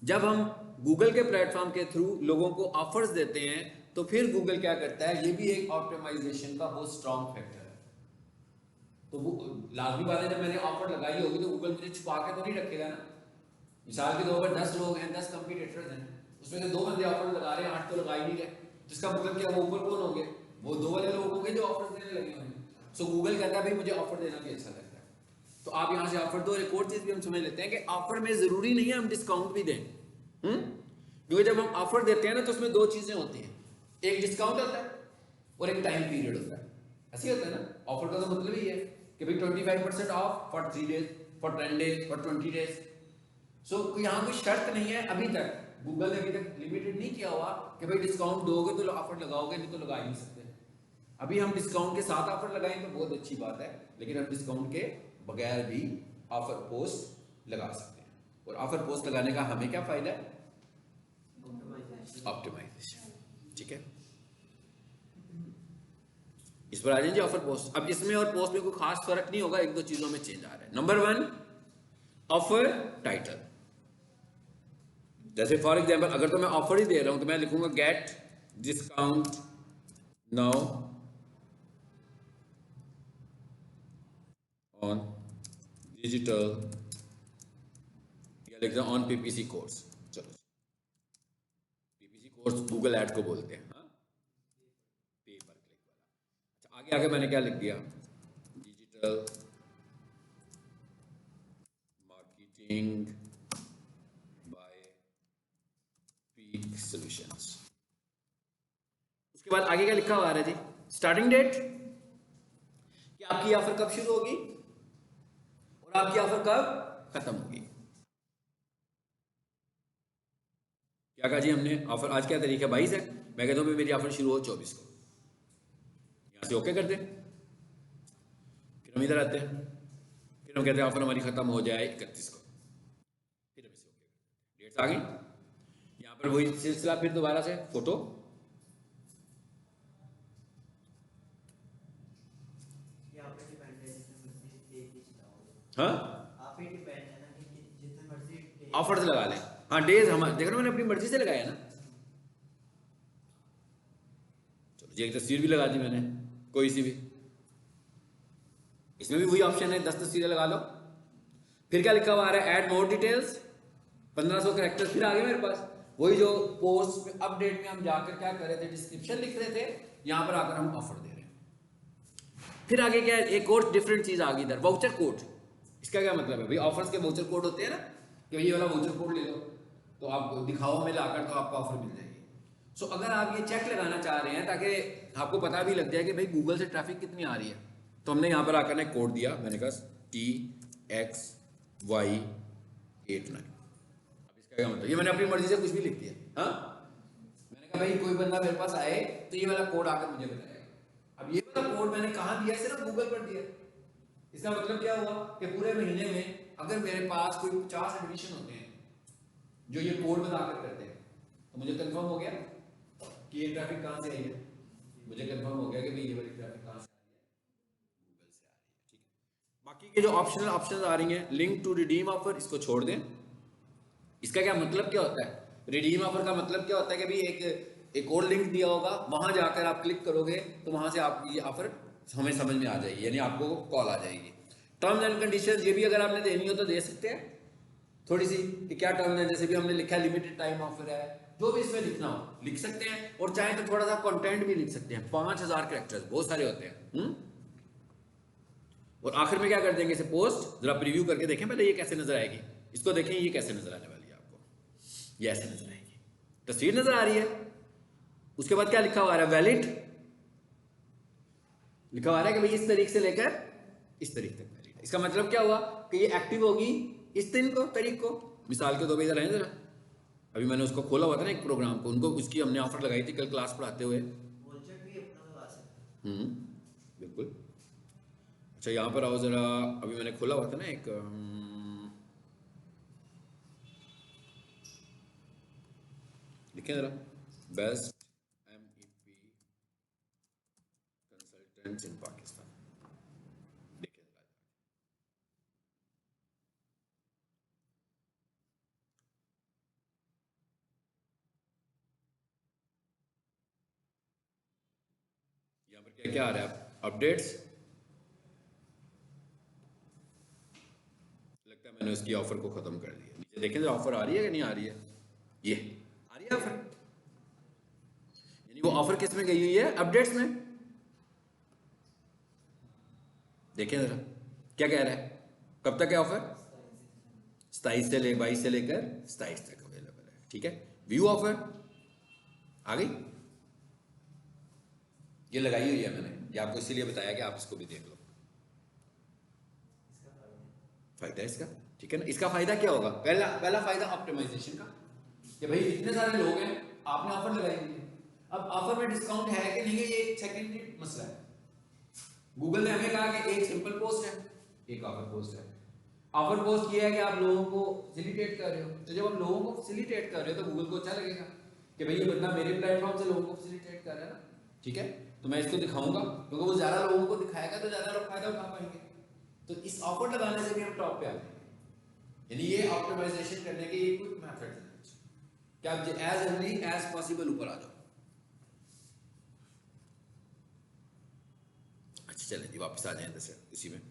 जब हम गूगल के प्लेटफॉर्म के थ्रू लोगों को ऑफर्स देते हैं तो फिर गूगल क्या करता है, ये भी एक ऑप्टिमाइजेशन का बहुत स्ट्रॉन्ग फैक्टर है। तो वो लाजमी बात है, जब मैंने ऑफर लगाई होगी तो गूगल मुझे छुपा के तो नहीं रखेगा ना। मिसाल के तौर पर 10 लोग हैं, 10 कंपटीटर्स हैं, उसमें से 2 बंदे ऑफर लगा रहे हैं, 8 तो लगा ही नहीं रहे, जिसका मतलब क्या, वो ऊपर कौन होंगे, वो 2 वाले लोग होंगे जो ऑफर देने लगे होंगे। सो गूगल कहता है भाई मुझे ऑफर देना भी अच्छा लगता है, तो आप यहाँ से ऑफर दो। एक और चीज भी हम समझ लेते हैं कि ऑफर में जरूरी नहीं है हम डिस्काउंट भी दें, क्योंकि जब हम ऑफर देते हैं ना तो उसमें 2 चीजें होती हैं, एक डिस्काउंट होता है और एक टाइम पीरियड होता है। ऐसे होता है ना, ऑफर का तो मतलब ही है कि भाई 25% off for 3 days, for 10 days, for 20 days. So यहाँ कोई शर्त नहीं है, अभी तक गूगल ने अभी तक लिमिटेड नहीं किया हुआ कि भाई डिस्काउंट दोगे तो ऑफर लगाओगे, नहीं तो लगा ही नहीं सकते। अभी हम डिस्काउंट के साथ ऑफर लगाएं तो बहुत अच्छी बात है, लेकिन हम डिस्काउंट के बगैर भी ऑफर पोस्ट लगा सकते हैं। और ऑफर पोस्ट लगाने का हमें क्या फायदा है, ऑप्टिमाइजेशन। ठीक है, इस पर आ जाएंगे ऑफर पोस्ट। अब इसमें और पोस्ट में कोई खास फर्क नहीं होगा, 1-2 चीजों में चेंज आ रहा है। Number 1, offer title. जैसे फॉर एग्जांपल अगर तो मैं ऑफर ही दे रहा हूं तो मैं लिखूंगा get discount now on digital, या लिखता हूं ऑन पीपीसी कोर्स। चलो, पीपीसी कोर्स गूगल ऐड को बोलते हैं, हाँ, पे पर क्लिक वाला। अच्छा, आगे मैंने क्या लिख दिया, digital marketing bye peak solutions. उसके बाद आगे क्या लिखा हुआ है जी, स्टार्टिंग डेट, कि आपकी ऑफर कब शुरू होगी, और आपकी ऑफर कब खत्म होगी। क्या कहा जी हमने, ऑफर आज क्या तारीख है 22 है, मैं कहता हूँ मेरी ऑफर शुरू हो 24 को, यहाँ से ओके कर दें, फिर हम इधर आते हैं, फिर हम कहते हैं ऑफर हमारी खत्म हो जाए 31 को, फिर हम इसे ओके डेट्स आ गई। यहाँ पर वही सिलसिला फिर दोबारा से फोटो, यहाँ पे डिपेंड है जितने मर्जी डेट खिंचवाओ। हाँ आप पे डिपेंड है ना कि जितने मर्जी डेट ऑफर्स लगा लें, हाँ डेज हम देख रहे हो मैंने अपनी मर्जी से लगाया ना। चलो जी एक तस्वीर भी लगा दी मैंने कोई सी भी, इसमें भी वही ऑप्शन है 10 तस्वीरें लगा लो। फिर क्या लिखा हुआ आ रहा है, ऐड मोर डिटेल्स, 1500 कैरेक्टर्स फिर आ गए मेरे पास। वही जो पोस्ट में अपडेट में हम जाकर क्या कर रहे थे, डिस्क्रिप्शन लिख रहे थे, यहाँ पर आकर हम ऑफर दे रहे हैं। फिर आगे क्या है, एक और डिफरेंट चीज आ गई इधर, वाउचर कोड। इसका क्या मतलब है भाई, ऑफर्स के वाउचर कोड होते हैं ना, कि ये वाला वाउचर कोड ले लो तो आप दिखाओ में लाकर तो आपको ऑफर मिल जाएगी। सो अगर आप ये चेक लगाना चाह रहे हैं ताकि आपको पता भी लग जाए कि भाई गूगल से ट्रैफिक कितनी आ रही है, तो हमने यहाँ पर आकर एक कोड दिया, मैंने कहा TXY89। अब इसका क्या मतलब, ये मैंने अपनी मर्जी से कुछ भी लिख दिया, हाँ मैंने कहा भाई कोई बंदा मेरे पास आए तो ये वाला कोड आकर मुझे बताएगा। अब ये वाला कोड मैंने कहाँ दिया, सिर्फ गूगल पर दिया। इसका मतलब क्या हुआ कि पूरे महीने में अगर मेरे पास कोई 50 एडमिशन होते हैं जो ये कोड बताकर करते हैं, तो मुझे कंफर्म हो गया कि ये ट्रैफिक कहाँ से आई है, मुझे कंफर्म हो गया कि भाई ये वाली ट्रैफिक कहाँ से आ रही है, गूगल से आ रही है। ठीक है, बाकी के जो ऑप्शंस आ रही हैं, लिंक टू रिडीम ऑफर, इसको छोड़ दें। इसका क्या मतलब क्या होता है, रिडीम ऑफर का मतलब क्या होता है कि भाई एक और लिंक दिया होगा, वहां जाकर आप क्लिक करोगे तो वहां से आपकी ये ऑफर हमें समझ में आ जाएगी, यानी आपको कॉल आ जाएगी। टर्म्स एंड कंडीशंस ये भी अगर आपने देनी हो तो दे सकते हैं थोड़ी सी, कि क्या टर्म्स है, जैसे भी हमने लिखा है लिमिटेड टाइम ऑफर है, जो भी इसमें लिखना हो लिख सकते हैं, और चाहे तो थोड़ा सा कंटेंट भी लिख सकते हैं। 5000 कैरेक्टर्स बहुत सारे होते हैं। और आखिर में क्या कर देंगे, इसे पोस्ट जरा प्रीव्यू करके देखें पहले ये कैसे नजर आएगी, इसको देखें ये कैसे नजर आने वाली है आपको, ये ऐसे नजर आएगी, तस्वीर नजर आ रही है। उसके बाद क्या लिखा हुआ है, वैलिड लिखा हुआ है कि भाई इस तारीख से लेकर इस तारीख तक वैलिड है। इसका मतलब क्या हुआ कि ये एक्टिव होगी इस दिन को, तारीख को। मिसाल के 2 बजे इधर आए जरा, अभी मैंने उसको खोला हुआ था ना एक प्रोग्राम को, उनको उसकी हमने ऑफर लगाई थी कल क्लास पढ़ाते हुए। वोचर भी अपना लगा सकते हैं। बिल्कुल। अच्छा यहाँ पर आओ जरा, अभी मैंने खोला हुआ था ना एक लिखें जरा, बेस्ट MEP कंसल्टेंट इन पाकिस्तान, देखें जरा। यहाँ पर क्या क्या आ रहा है, अपडेट्स, लगता है मैंने उसकी ऑफर को खत्म कर दिया। नीचे देखें जरा ऑफर आ रही है कि नहीं आ रही है, ये आ रही है ऑफर, यानी वो ऑफर किस में गई हुई है, अपडेट्स में। देखें जरा क्या कह रहा है, कब तक है ऑफर, 22 से लेकर 27 तक अवेलेबल है। ठीक है, व्यू ऑफर आ गई, ये लगाई हुई है मैंने, ये आपको इसीलिए बताया कि आप इसको भी देख लो, फायदा है इसका। ठीक है ना, इसका फायदा क्या होगा, पहला फायदा ऑप्टिमाइजेशन का, कि भाई इतने सारे लोग हैं, आपने ऑफर लगाई हुई है, अब ऑफर में डिस्काउंट है कि नहीं है ये एक सेकेंडरी मसला है। गूगल ने हमें कहा कि एक सिंपल पोस्ट है, एक ऑफर पोस्ट है। ऑफर पोस्ट ये है कि आप लोगों को फैसिलिटेट कर रहे हो, तो जब आप लोगों को फैसिलिटेट कर रहे हो तो गूगल को अच्छा लगेगा कि भाई ये बंदा मेरे प्लेटफॉर्म से लोगों को फैसिलिटेट कर रहा है ना। ठीक है, तो मैं इसको दिखाऊंगा, क्योंकि वो ज्यादा लोगों को दिखाएगा तो ज्यादा लोग फायदा उठा पाएंगे। तो इस ऑफर लगाने से भी हम टॉप पे आ जाएंगे, यानी ये ऑप्टिमाइजेशन करने के ये क्विक मेथड है कि आप एज अर्ली एज पॉसिबल ऊपर आ जाओ। अच्छा चलें जी वापस आ जाए जैसे इसी में,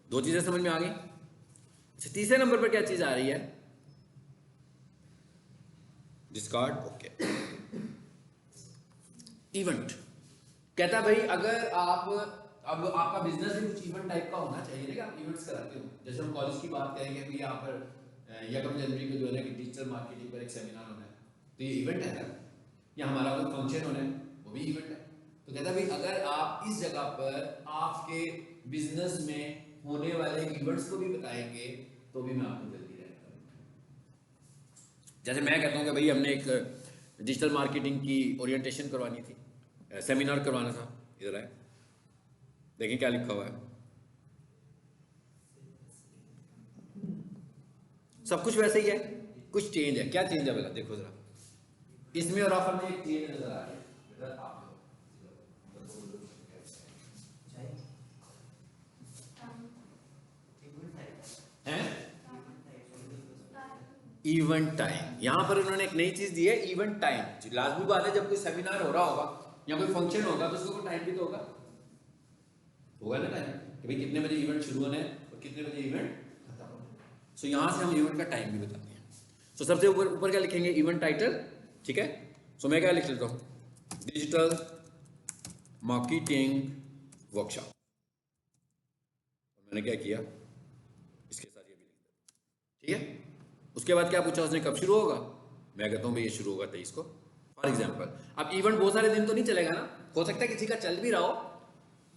दो चीजें समझ में आ गई। अच्छा तीसरे नंबर पर क्या चीज आ रही है, डिस्कार्ड ओके। इवेंट कहता भाई अगर आप, अब आपका बिजनेस भी कुछ इवेंट टाइप का होना चाहिए ना, कि आप इवेंट्स कराते हो। जैसे हम कॉलेज की बात करेंगे कि यहाँ पर 1 जनवरी को जो है ना कि डिजिटल मार्केटिंग पर एक सेमिनार होना है, तो ये इवेंट है ना, या हमारा कोई फंक्शन होना है वो भी इवेंट है। तो कहता भाई अगर आप इस जगह पर आपके बिजनेस में होने वाले इवेंट्स को भी बताएंगे तो भी मैं आपको जल्दी रहेगा। जैसे मैं कहता हूँ कि भाई हमने एक डिजिटल मार्केटिंग की ओरिएंटेशन करवानी थी, सेमिनार करवाना था, इधर आए देखें क्या लिखा हुआ है, सब कुछ वैसे ही है, कुछ चेंज है। क्या चेंज है बेटा, देखो जरा इसमें और ऑफर में एक चेंज नजर आ रही है बेटा, आप इवेंट टाइम। यहां पर उन्होंने एक नई चीज दी है, इवेंट टाइम। लाजमी बात है, जब कोई सेमिनार हो रहा होगा या कोई फंक्शन होगा तो उसको टाइम भी तो होगा ना टाइम, कि भाई कितने बजे इवेंट शुरू होना है और कितने बजे इवेंट खत्म होना है। सो यहां से हम इवेंट का टाइम भी बताते हैं। सो सबसे ऊपर क्या लिखेंगे, इवेंट टाइटल, ठीक है। सो मैं क्या लिख लेता हूं, डिजिटल मार्केटिंग वर्कशॉप। मैंने क्या किया, इसके साथ ये भी लिख दिया, ठीक है। उसके बाद क्या पूछा उसने, कब शुरू होगा, मैं कहता हूँ भाई ये शुरू होगा 23 को, फॉर एग्जांपल। अब इवेंट बहुत सारे दिन तो नहीं चलेगा ना, हो सकता है किसी का चल भी रहा हो,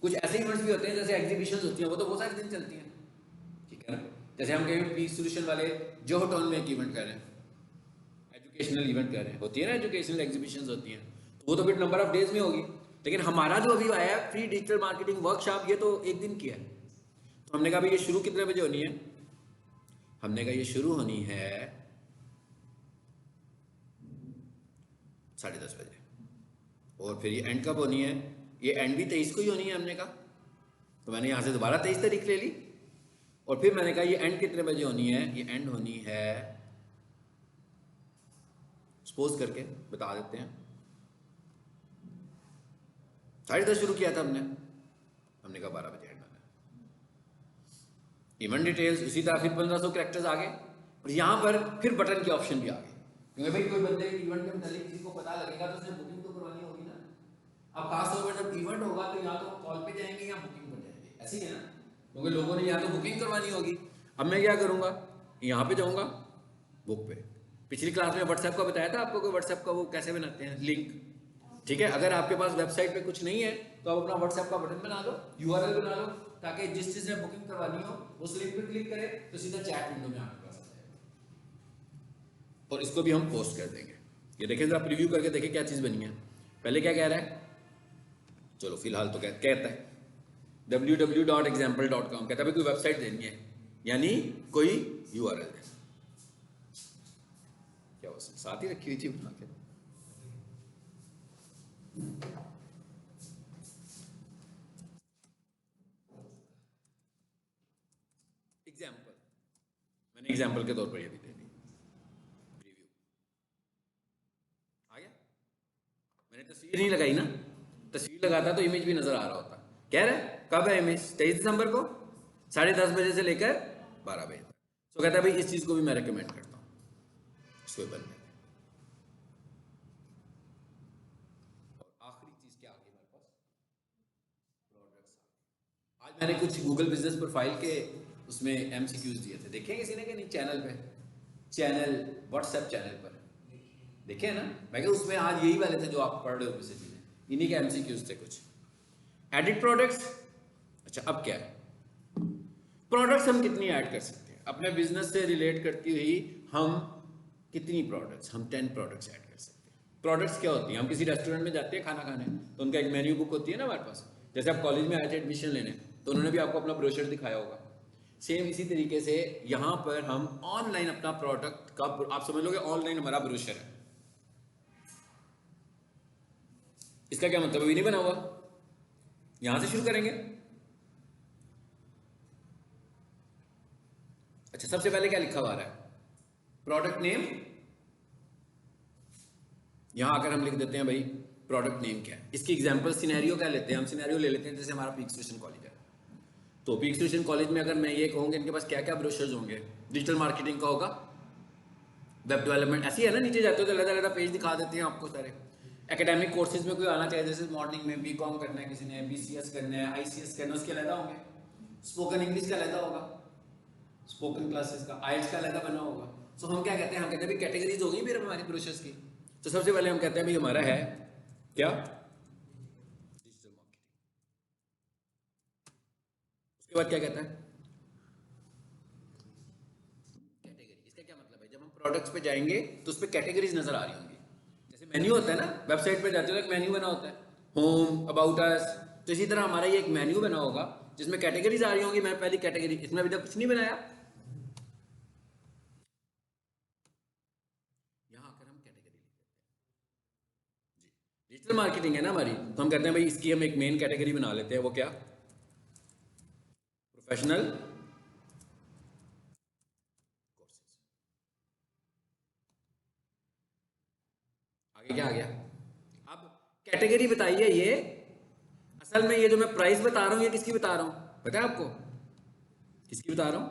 कुछ ऐसे इवेंट्स भी होते हैं जैसे एग्जीबिशंस होती हैं, वो तो बहुत सारे दिन चलती हैं, ठीक है ना। जैसे हम कहें पीक सॉल्यूशन वाले जोहो टाउन में एक इवेंट कर रहे हैं, एजुकेशनल इवेंट कर रहे हैं, होती है ना एजुकेशनल एग्जीबिशंस होती हैं, तो वो तो फिर नंबर ऑफ डेज में होगी। लेकिन हमारा जो अभी आया है फ्री डिजिटल मार्केटिंग वर्कशॉप, ये तो एक दिन की है। तो हमने कहा भाई ये शुरू कितने बजे होनी है, हमने कहा ये शुरू होनी है 10:30 बजे, और फिर ये एंड कब होनी है, ये एंड भी 23 को ही होनी है हमने कहा। तो मैंने यहां से दोबारा 23 तारीख ले ली, और फिर मैंने कहा ये एंड कितने बजे होनी है, ये एंड होनी है, सपोज करके बता देते हैं 10:30 शुरू किया था हमने कहा 12 बजे एंड होना है। इवेंट डिटेल्स इसी तरह, फिर 1500 कैरेक्टर्स आ गए, और यहां पर फिर बटन के ऑप्शन भी आ गए, क्योंकि भाई कोई बंदे इवेंट के मतलब किसी को पता लगेगा तो उसने बुकिंग तो करवानी होगी ना। अब खास तौर पर जब इवेंट होगा तो या तो कॉल पे जाएंगे या बुकिंग पर जाएंगे, ऐसे ही है ना, क्योंकि लोगों ने या तो बुकिंग करवानी होगी। अब मैं क्या करूंगा, यहाँ पे जाऊंगा बुक पे। पिछली क्लास में व्हाट्सएप का बताया था आपको कि व्हाट्सएप का वो कैसे बनाते हैं, लिंक, ठीक है। अगर आपके पास वेबसाइट पे कुछ नहीं है तो आप अपना व्हाट्सएप का बटन बना लो, यूआरएल बना लो, ताकि जिस चीज में बुकिंग करवानी हो उस लिंक पे क्लिक करे तो सीधा चैट विंडो में आपके पास आ जाएगा, और इसको भी हम पोस्ट कर देंगे। ये देखें जरा, प्रीव्यू करके देखें क्या चीज बनी है। पहले क्या कह रहा है, चलो फिलहाल तो कहता है www.example.com, कहता है कोई वेबसाइट देनी है, यानी कोई यूआरएल है। क्या वो साथ ही रखी हुई थी बना के, एग्जाम्पल, मैंने एग्जाम्पल के तौर पर ये भी दे दी, प्रीव्यू आ गया। मैंने तस्वीर नहीं लगाई ना, तस्वीर लगाता तो इमेज भी नजर आ रहा होता। कह रहा है कब है इमेज, 23 दिसंबर को 10:30 बजे से लेकर 12 बजे तक। तो कहता है भाई इस चीज को भी मैं रेकमेंड करता हूं, इसको बन गया। और आखिरी चीज क्या आ गई हमारे पास, प्रोडक्ट्स। आज मैंने कुछ गूगल बिजनेस प्रोफाइल के उसमें एमसीक्यूज दिए थे, देखे किसी ने कि नहीं, चैनल पे, चैनल व्हाट्सएप चैनल पर देखे ना। मैं क्या उसमें आज यही वाले थे जो आप पढ़ रहे हो, वैसे चीजें इन्हीं के एमसीक्यूज थे कुछ। एडिट प्रोडक्ट्स, अच्छा अब क्या है, प्रोडक्ट्स हम कितनी ऐड कर सकते हैं अपने बिजनेस से रिलेट करती हुई, हम कितनी प्रोडक्ट्स, हम 10 प्रोडक्ट्स ऐड कर सकते हैं। प्रोडक्ट्स क्या होती हैं, हम किसी रेस्टोरेंट में जाते हैं खाना खाने, तो उनका एक मेन्यू बुक होती है ना हमारे पास। जैसे आप कॉलेज में आए थे एडमिशन लेने, तो उन्होंने भी आपको अपना ब्रोशर दिखाया होगा। सेम इसी तरीके से यहां पर हम ऑनलाइन अपना प्रोडक्ट का, आप समझ लोगे ऑनलाइन हमारा ब्रोशर है। इसका क्या मतलब, अभी नहीं बना हुआ, यहां से शुरू करेंगे। अच्छा सबसे पहले क्या लिखा हुआ है, प्रोडक्ट नेम। यहां आकर हम लिख देते हैं भाई प्रोडक्ट नेम क्या है। इसकी एग्जांपल सिनेरियो क्या लेते हैं, हम सिनेरियो ले लेते हैं जैसे हमारा पीक सॉल्यूशन कॉलेज है। तो पीक सॉल्यूशन कॉलेज में अगर मैं ये कहूंगा इनके पास क्या क्या ब्रोशर्स होंगे, डिजिटल मार्केटिंग का होगा, वेब डेवलपमेंट, ऐसी है ना, नीचे जाते हो तो अलग अलग पेज दिखा देते हैं आपको सारे। एकेडमिक कोर्सेज में कोई आना चाहिए, जैसे मॉर्निंग में बीकॉम करना है किसी ने, बीसीएस करना है, आईसीएस करना है, उसके अलग होंगे। स्पोकन इंग्लिश का अलग होगा, स्पोकन क्लासेस का, आईएल्स का अलग बना होगा। सो हम क्या कहते हैं, हम कहते हैं भाई कैटेगरीज होगी फिर हमारी ब्रोशर्स की। तो सबसे पहले हम कहते हैं भाई हमारा है क्या, उसके बाद क्या कहता है, कैटेगरी। इसका क्या मतलब है, जब हम प्रोडक्ट्स पे जाएंगे तो उस पर कैटेगरीज नजर आ रही होंगी। जैसे मेन्यू होता है ना, वेबसाइट पे जाते हो एक मेन्यू बना होता है, होम, अबाउट अस, तो इसी तरह हमारा ये एक मेन्यू बना होगा जिसमें कैटेगरीज आ रही होंगी। मैं पहली कैटेगरी, इसमें अभी तक कुछ नहीं बनाया, यहाँ आकर हम कैटेगरी लिख देते हैं। जी, डिजिटल मार्केटिंग है ना हमारी, तो हम कहते हैं भाई इसकी हम एक मेन कैटेगरी बना लेते हैं। वो क्या, प्रोफेशनल कोर्सेज। आगे क्या आ गया, अब कैटेगरी बताइए ये, असल में ये जो मैं प्राइस बता रहा हूँ ये किसकी बता रहा हूँ, पता है आपको किसकी बता रहा हूँ,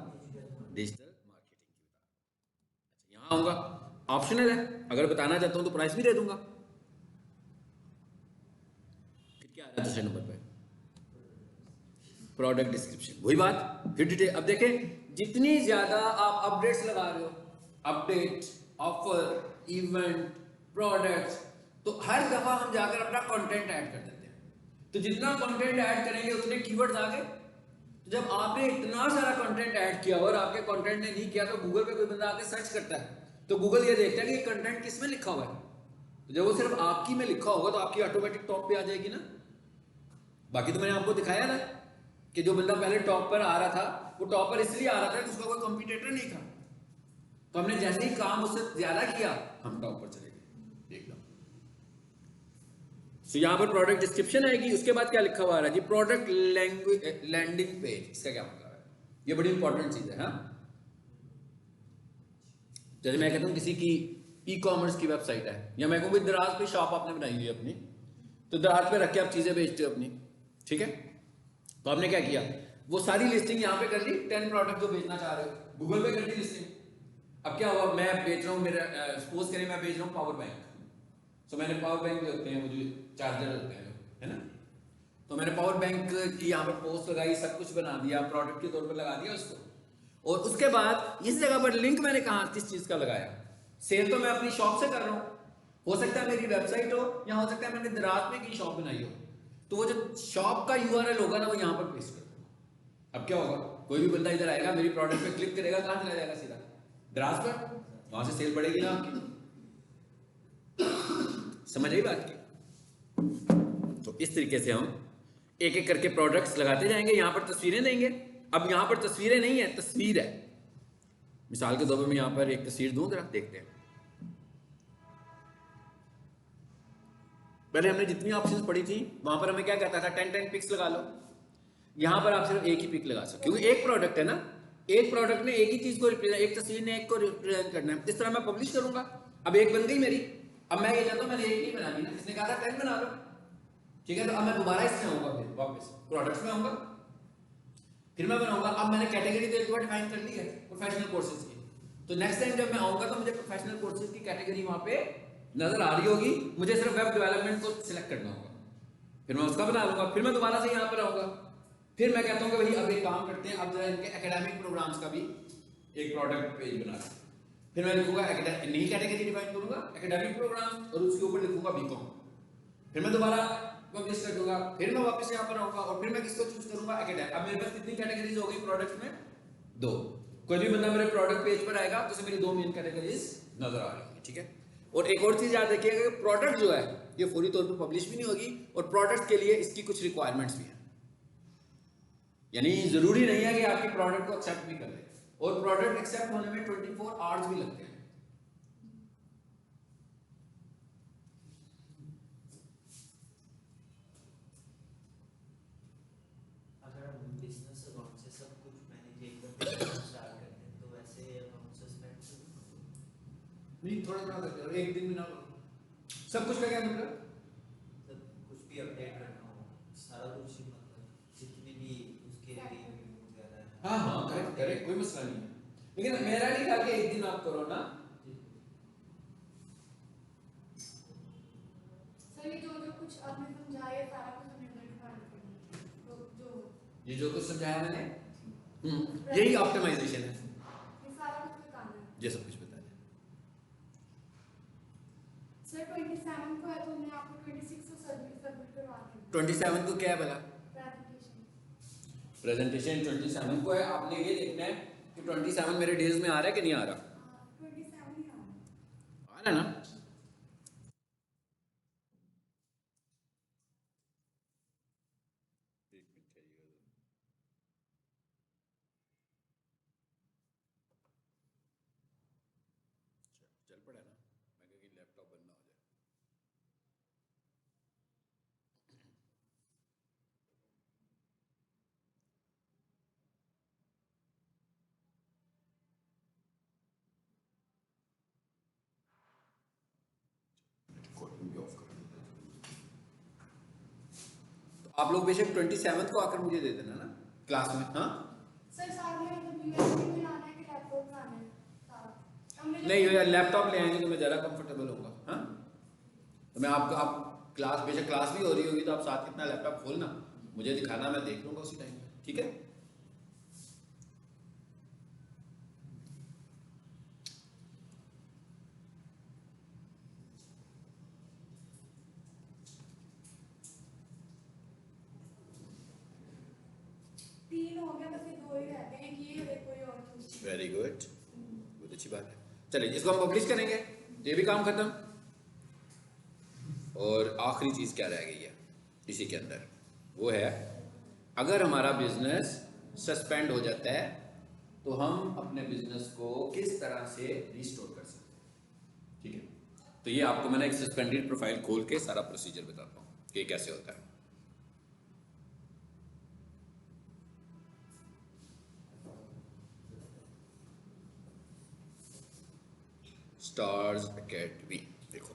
डिजिटल मार्केटिंग की बता रहा हूँ। अच्छा, यहाँ आऊंगा, ऑप्शनल है, अगर बताना चाहता हूँ तो प्राइस भी दे दूंगा। फिर क्या आ रहा है दूसरे नंबर पे, प्रोडक्ट डिस्क्रिप्शन, वही बात। फिर डिटेल, अब देखें जितनी ज्यादा आप अपडेट्स लगा रहे हो, अपडेट, ऑफर, इवेंट, प्रोडक्ट्स, तो हर दफा हम जाकर अपना कंटेंट ऐड कर देते हैं। तो जितना कंटेंट ऐड करेंगे उतने कीवर्ड्स आ गए। तो जब आपने इतना सारा कंटेंट ऐड किया और आपके कंटेंट ने नहीं किया, तो गूगल पे कोई बंदा आके सर्च करता है, तो गूगल ये देखता है कि कंटेंट किस में लिखा हुआ है। तो जब वो सिर्फ आपकी में लिखा होगा तो आपकी ऑटोमेटिक टॉप पे आ जाएगी ना। बाकी तो मैंने आपको दिखाया ना कि जो बंदा पहले टॉप पर आ रहा था, वो टॉप पर इसलिए आ रहा था कि उसका कोई कंपटीटर नहीं था। तो हमने जैसे ही काम उससे ज्यादा किया, हम टॉप पर चले गए एकदम। तो यहां पर प्रोडक्ट डिस्क्रिप्शन आएगी, उसके बाद क्या लिखा हुआ आ रहा है जी, प्रोडक्ट लैंडिंग पेज। इसका क्या मतलब है, ये बड़ी इंपॉर्टेंट चीज है। हाँ, जैसे मैं कहता हूं किसी की ई कॉमर्स की वेबसाइट है, या मैं कहूँ दराज पे शॉप आपने बनाई हुई है अपनी, तो दराज पे रख के आप चीजें बेचते हो अपनी, ठीक है। तो आपने क्या किया, वो सारी लिस्टिंग यहाँ पे कर ली, 10 प्रोडक्ट जो बेचना चाह रहे हो, गूगल पे कर ली लिस्टिंग। अब क्या हुआ, मैं बेच रहा हूँ, मेरा सपोज करें मैं बेच रहा हूँ पावर बैंक। तो मैंने पावर बैंक जो होते हैं, वो जो चार्जर होते हैं, है ना, तो मैंने पावर बैंक की यहाँ पर पोस्ट लगाई, सब कुछ बना दिया, प्रोडक्ट के तौर पर लगा दिया उसको। और उसके बाद इस जगह पर लिंक मैंने कहा किस चीज का लगाया, सेल तो मैं अपनी शॉप से कर रहा हूँ, हो सकता है मेरी वेबसाइट हो, या हो सकता है मैंने दराज में की शॉप बनाई हो, तो वो जो शॉप का यूआरएल होगा ना, वो यहाँ पर पेस्ट कर दूंगा। अब क्या होगा, कोई भी बंदा इधर आएगा, मेरी प्रोडक्ट पे क्लिक करेगा, कहाँ चला जाएगा, सीधा दराज पर, वहां से सेल बढ़ेगी ना आपकी। समझ आई बात की। तो इस तरीके से हम एक एक करके प्रोडक्ट्स लगाते जाएंगे, यहां पर तस्वीरें देंगे। अब यहां पर तस्वीरें नहीं है, तस्वीर है। मिसाल के तौर पर मैं यहां पर एक तस्वीर दूं, जरा देखते हैं। पहले हमने जितनी ऑप्शंस पढ़ी थी वहां पर हमें क्या कहता था, 10 पिक्स लगा लो। यहां पर आप सिर्फ एक ही पिक लगा सकते, क्योंकि एक प्रोडक्ट है ना, एक प्रोडक्ट ने एक ही चीज को रिप्रेजेंट, एक तस्वीर ने एक को रिप्रेजेंट करना है। इस तरह मैं पब्लिश करूंगा, अब एक बन गई मेरी। अब मैं ये चाहता हूं, मैंने एक नहीं बनानी ना, इसने कहा था 10 बना लो, ठीक है। तो अब मैं दोबारा इसमें आऊंगा, फिर वापस प्रोडक्ट्स में आऊंगा, फिर मैं बनाऊंगा। अब मैंने कैटेगरी तो एक बार डिफाइन कर ली है प्रोफेशनल कोर्सेज की, तो नेक्स्ट टाइम जब मैं आऊंगा तो मुझे प्रोफेशनल कोर्सेज की कैटेगरी वहां पे नजर आ रही होगी, मुझे सिर्फ वेब डेवलपमेंट को सिलेक्ट करना होगा, फिर मैं उसका बना लूंगा। फिर मैं दोबारा से यहाँ पर आऊंगा, फिर मैं कहता हूँ कि भाई अब एक काम करते हैं, अब जरा इनके एकेडमिक प्रोग्राम्स का भी एक प्रोडक्ट पेज बना लें। फिर मैं लिखूंगा नई कैटेगरी डिफाइन करूंगा, एकेडमिक प्रोग्राम, और उसके ऊपर लिखूंगा बीकॉम। फिर मैं दोबारा पब्लिश कर दूंगा, फिर मैं वापस यहाँ पर आऊंगा, और फिर मैं किसको चूज करूंगा, एकेडमिक। अब मेरे पास कितनी कैटेगरीज हो गई प्रोडक्ट में, 2। कोई भी बंदा मेरे प्रोडक्ट पेज पर आएगा तो उसे मेरी 2 मेन कैटेगरीज नजर आ रही होंगी, ठीक है। और एक और चीज याद रखिएगा, प्रोडक्ट जो है ये फौरी तौर पर पब्लिश भी नहीं होगी, और प्रोडक्ट के लिए इसकी कुछ रिक्वायरमेंट्स भी हैं। यानी जरूरी नहीं है कि आपकी प्रोडक्ट को एक्सेप्ट भी कर ले, और प्रोडक्ट एक्सेप्ट होने में 24 आवर्स भी लगते हैं। अगर हम बिजनेस अकाउंट से सब कुछ मैनेज एकदम स्टार्ट करते हैं, तो वैसे अकाउंट सस्पेंड नहीं, थोड़ा थोड़ा करके, और एक दिन में ना सब कुछ का क्या मतलब, सब कुछ भी अपडेट करना हो, सारा कुछ ही, मतलब जितने भी उसके लिए वगैरह है। हाँ हाँ करेक्ट करेक्ट, कोई मसला नहीं है, लेकिन मेरा नहीं कहा कि एक दिन आप करो ना। सर ये जो जो कुछ आपने समझाया सारा कुछ हमें डिफाइन करना है, तो जो ये जो कुछ समझाया मैंने, यही ऑप्टिमाइजेशन है, ये सारा कुछ बताना है। ये सब कुछ बता दें। सर 27 को है तो मैं आपको 26 को सबमिट करवा दूंगी 27 को क्या है भला, एप्लीकेशन। प्रेजेंटेशन 27 को है, आपने ये देखना है कि 27 मेरे डेज में आ रहा है कि नहीं आ रहा। 27 ही आ रहा है ना। चल पड़ा ना, मैं कहीं लैपटॉप बंद ना हो जाए। रिकॉर्डिंग भी ऑफ कर देता हूं। तो आप लोग बेशक 27 को आकर मुझे दे देना ना क्लास में। हाँ सर साथ में मतलब यूएसबी में लाना है कि लैपटॉप लाना है साथ? अब मेरे नहीं यार, लैपटॉप ले आएंगे तो मैं ज़्यादा कंफर्टेबल होऊंगा। हाँ तो मैं आपको, आप क्लास बेशक क्लास भी हो रही होगी तो आप साथ कितना लैपटॉप खोलना, मुझे दिखाना, मैं देख लूंगा उसी टाइम। ठीक है। तीन हो गया, बस ये दो ही रहते हैं कि ये कोई और चीज। वेरी गुड, बहुत अच्छी बात है। चलिए इसको हम पब्लिश करेंगे, ये भी काम खत्म। और आखिरी चीज़ क्या रह गई है इसी के अंदर, वो है अगर हमारा बिजनेस सस्पेंड हो जाता है तो हम अपने बिजनेस को किस तरह से रिस्टोर कर सकते हैं। ठीक है, तो ये आपको मैंने एक सस्पेंडेड प्रोफाइल खोल के सारा प्रोसीजर बताता हूँ कि कैसे होता है। स्टार्स एकेडमी देखो,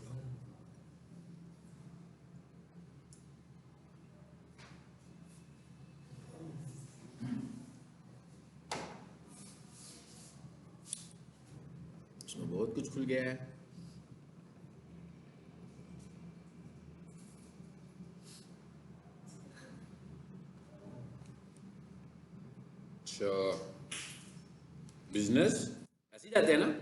इसमें बहुत कुछ खुल गया है। अच्छा, बिजनेस ऐसे ही जाते हैं ना।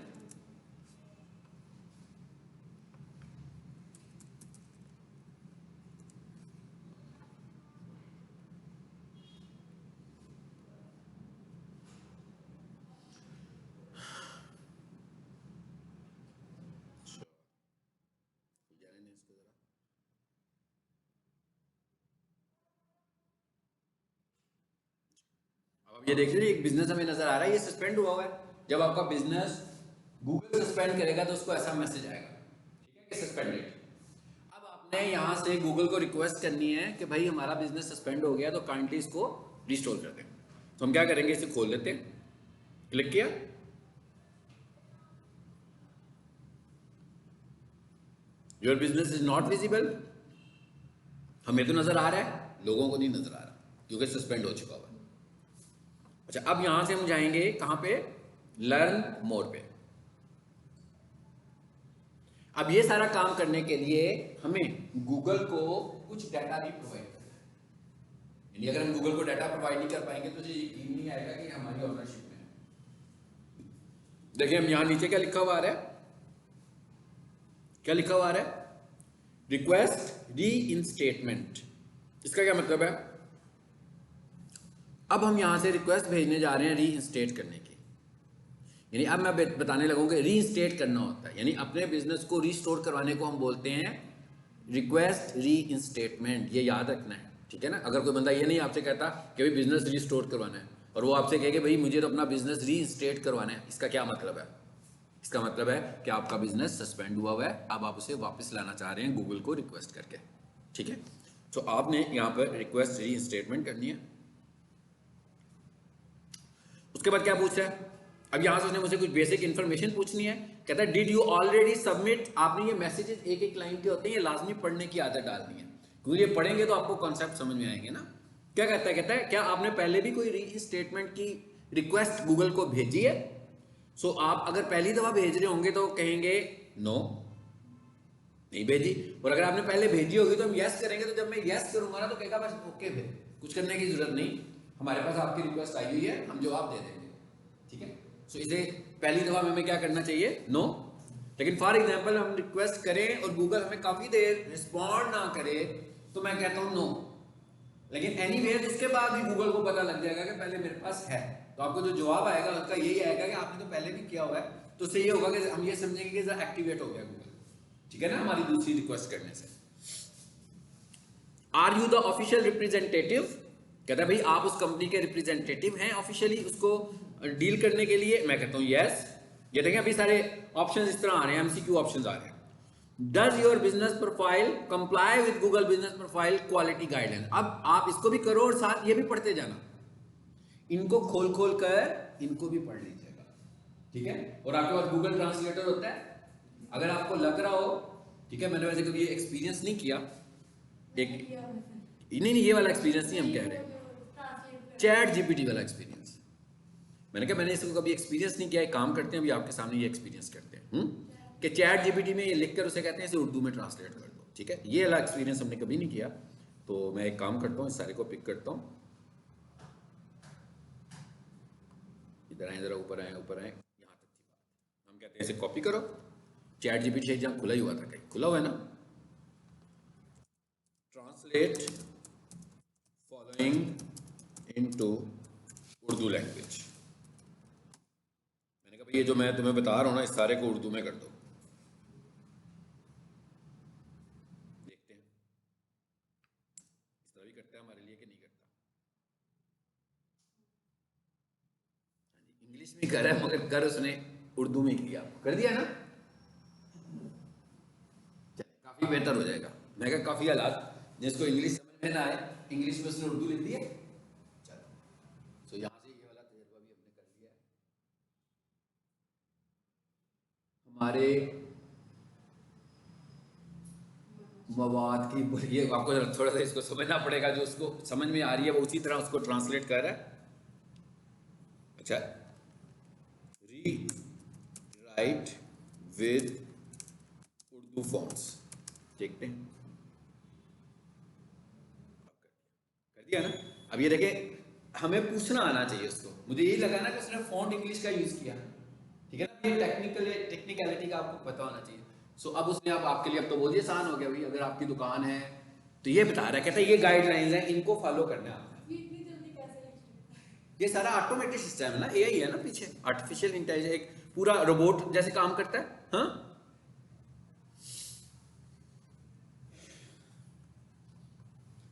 अब ये देख लीजिए, एक बिजनेस हमें नजर आ रहा है, ये सस्पेंड हुआ हुआ है। जब आपका बिजनेस गूगल सस्पेंड करेगा तो उसको ऐसा मैसेज आएगा, ठीक है, कि सस्पेंडेड। अब आपने यहाँ से गूगल को रिक्वेस्ट करनी है कि भाई हमारा बिजनेस सस्पेंड हो गया तो काइंडली इसको रिस्टोर कर दें। तो हम क्या करेंगे, इसे खोल लेते हैं, क्लिक किया, your business is not visible. हमें तो नजर आ रहा है, लोगों को नहीं नजर आ रहा क्योंकि सस्पेंड हो चुका हुआ है। अच्छा, अब यहां से हम जाएंगे कहां पे, लर्न मोर पे। अब ये सारा काम करने के लिए हमें गूगल को कुछ डाटा भी प्रोवाइड करना है। यानी अगर हम गूगल को डाटा प्रोवाइड नहीं कर पाएंगे तो ये यकीन नहीं आएगा कि हमारी ओनरशिप में है। देखिए हम यहां नीचे क्या लिखा हुआ आ रहा है, क्या लिखा हुआ आ रहा है, रिक्वेस्ट री इंस्टेटमेंट। इसका क्या मतलब है, अब हम यहां से रिक्वेस्ट भेजने जा रहे हैं री इंस्टेट करने की। यानी अब मैं बताने लगूँ कि री इंस्टेट करना होता है, यानी अपने बिजनेस को रीस्टोर करवाने को हम बोलते हैं रिक्वेस्ट री इंस्टेटमेंट। ये याद रखना है, ठीक है ना। अगर कोई बंदा ये नहीं आपसे कहता कि भाई बिजनेस रीस्टोर करवाना है और वो आपसे कहे कि भाई मुझे तो अपना बिजनेस री इंस्टेट करवाना है, इसका क्या मतलब है, इसका मतलब है कि आपका बिजनेस सस्पेंड हुआ हुआ है, अब आप उसे वापस लाना चाह रहे हैं गूगल को रिक्वेस्ट करके। ठीक है, तो आपने यहाँ पर रिक्वेस्ट री इंस्टेटमेंट करनी है। उसके बाद क्या पूछ रहा है, अब यहां से उसने मुझे कुछ बेसिक इन्फॉर्मेशन पूछनी है। कहता है डिड यू ऑलरेडी सबमिट। आपने ये मैसेजेस एक एक लाइन के होते हैं, ये लाजमी पढ़ने की आदत डालनी है क्योंकि ये पढ़ेंगे तो आपको कॉन्सेप्ट समझ में आएंगे ना। क्या कहता है क्या आपने पहले भी कोई री स्टेटमेंट की रिक्वेस्ट गूगल को भेजी है। सो आप अगर पहली दफा भेज रहे होंगे तो कहेंगे नो, नहीं भेजी। और अगर आपने पहले भेजी होगी तो हम यस करेंगे, तो जब मैं यस करूंगा ना तो कहेगा बस ओके, फिर कुछ करने की जरूरत नहीं, हमारे पास आपकी रिक्वेस्ट आई हुई है, हम जवाब दे देंगे। ठीक है, सो इसे पहली दफा में हमें क्या करना चाहिए, नो। लेकिन फॉर एग्जांपल हम रिक्वेस्ट करें और गूगल हमें काफी देर रिस्पॉन्ड ना करे तो मैं कहता हूं नो, लेकिन एनीवेयर इसके बाद भी गूगल को पता लग जाएगा कि पहले मेरे पास है, तो आपको जो जवाब आएगा उसका यही आएगा कि आपने तो पहले भी किया हुआ है, तो उससे ये होगा कि हम ये समझेंगे कि एक्टिवेट हो गया गूगल, ठीक है ना, हमारी दूसरी रिक्वेस्ट करने से। Are you the official representative, कहता है भाई आप उस कंपनी के रिप्रेजेंटेटिव हैं ऑफिशियली उसको डील करने के लिए। मैं कहता हूं यस। ये देखें अभी सारे ऑप्शन इस तरह आ रहे हैं, एमसीक्यू ऑप्शन आ रहे हैं। Does your business profile comply with Google business profile quality guideline. अब आप इसको भी करो और साथ ये भी पढ़ते जाना, इनको खोल खोल कर इनको भी पढ़ लीजिएगा, ठीक है। और आपके पास गूगल ट्रांसलेटर होता है, अगर आपको लग रहा हो, ठीक है, मैंने वैसे कभी ये एक्सपीरियंस नहीं किया, एक नहीं ये वाला एक्सपीरियंस नहीं हम कह रहे, चैट जीपीटी वाला एक्सपीरियंस। मैंने कहा मैंने इसको कभी एक्सपीरियंस नहीं किया, एक काम करते हैं अभी आपके सामने ये एक्सपीरियंस करते हैं कि चैट जीपीटी में ये लिखकर उसे कहते हैं इसे उर्दू में ट्रांसलेट कर दो, ठीक है। ये वाला एक्सपीरियंस हमने कभी नहीं किया, तो मैं एक काम करता हूँ इस सारे को पिक करता हूँ, इधर आए जरा, ऊपर आए यहाँ तक थी बात। हम कहते हैं इसे कॉपी करो, चैट जीपीटी से जहाँ खुला ही हुआ था, कहीं खुला हुआ है ना, translate following into Urdu language. मैंने कहा भाई ये जो मैं तुम्हें बता रहा हूँ ना इस सारे को उर्दू में कर दो, देखते हैं इस तरह भी करता है हमारे लिए कि नहीं करता। इंग्लिश में कर रहा है मगर कर उसने उर्दू में किया, कर दिया ना, काफी बेहतर हो जाएगा। मैं कहा काफी हालात जिसको इंग्लिश समझ में ना आए इंग्लिश में उसने उर्दू लिख दिया, चलो। सो यहाँ से ये वाला तजुर्बा भी हमने कर लिया है। हमारे मवाद की ये आपको थोड़ा सा इसको समझना पड़ेगा, जो उसको समझ में आ रही है वो उसी तरह उसको ट्रांसलेट कर रहा है। अच्छा, रीराइट विद उर्दू फॉन्ट्स, देखते हैं, कर दिया ना। अब ये देखें हमें पूछना आना चाहिए उसको, मुझे यही लगा ना कि उसने फॉन्ट इंग्लिश का यूज किया, ठीक है ना, ये टेक्निकलिटी का आपको पता होना चाहिए। सो अब उसने अब आपके लिए अब तो बहुत ही आसान हो गया भाई, अगर आपकी दुकान है तो ये बता रहा है, कहता है ये गाइडलाइंस हैं, इनको फॉलो करना है आपने। इतनी जल्दी कैसे लिखते? ये सारा ऑटोमेटिक सिस्टम है ना, एआई है ना पीछे, आर्टिफिशियल इंटेलिजेंस, एक पूरा रोबोट जैसे काम करता है। हाँ,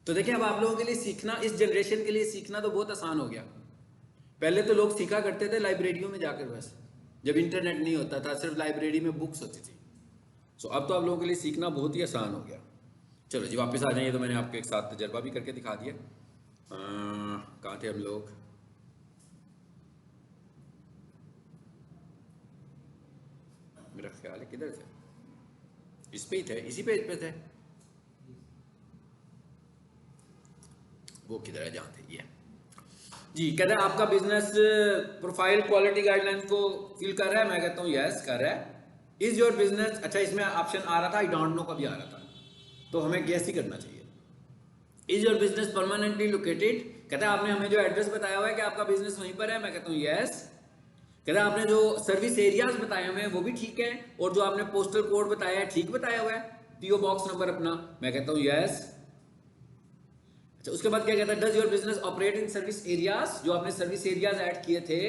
तो देखिए अब आप लोगों के लिए सीखना, इस जनरेशन के लिए सीखना तो बहुत आसान हो गया। पहले तो लोग सीखा करते थे लाइब्रेरियों में जाकर, बस जब इंटरनेट नहीं होता था, सिर्फ लाइब्रेरी में बुक्स होती थी। सो अब तो आप लोगों के लिए सीखना बहुत ही आसान हो गया। चलो जी वापस आ जाइए, तो मैंने आपको एक साथ तजर्बा भी करके दिखा दिया। कहाँ थे हम लोग? मेरा ख्याल है किधर थे, इस पे ही थे, इसी पेज पे थे, वो किधर है जहाँ थे, ये जी। कहते हैं आपका बिजनेस प्रोफाइल क्वालिटी गाइडलाइन को फिल कर रहा है, मैं कहता हूँ यस कर रहा है। इज योर बिजनेस, अच्छा इसमें ऑप्शन आ रहा था आई डोंट नो का भी आ रहा था, तो हमें गैस ही करना चाहिए। Is your business permanently located, कहता है आपने हमें जो एड्रेस बताया हुआ है कि आपका बिजनेस वहीं पर है, मैं कहता हूँ यस। कहता है आपने जो सर्विस एरियाज बताए हुए हैं वो भी ठीक है, और जो आपने पोस्टल कोड बताया है ठीक बताया हुआ है, पीओ बॉक्स नंबर अपना, मैं कहता हूँ यस। अच्छा उसके बाद क्या कहता है, does your business operate in service areas, जो आपने सर्विस एरियाज ऐड किए थे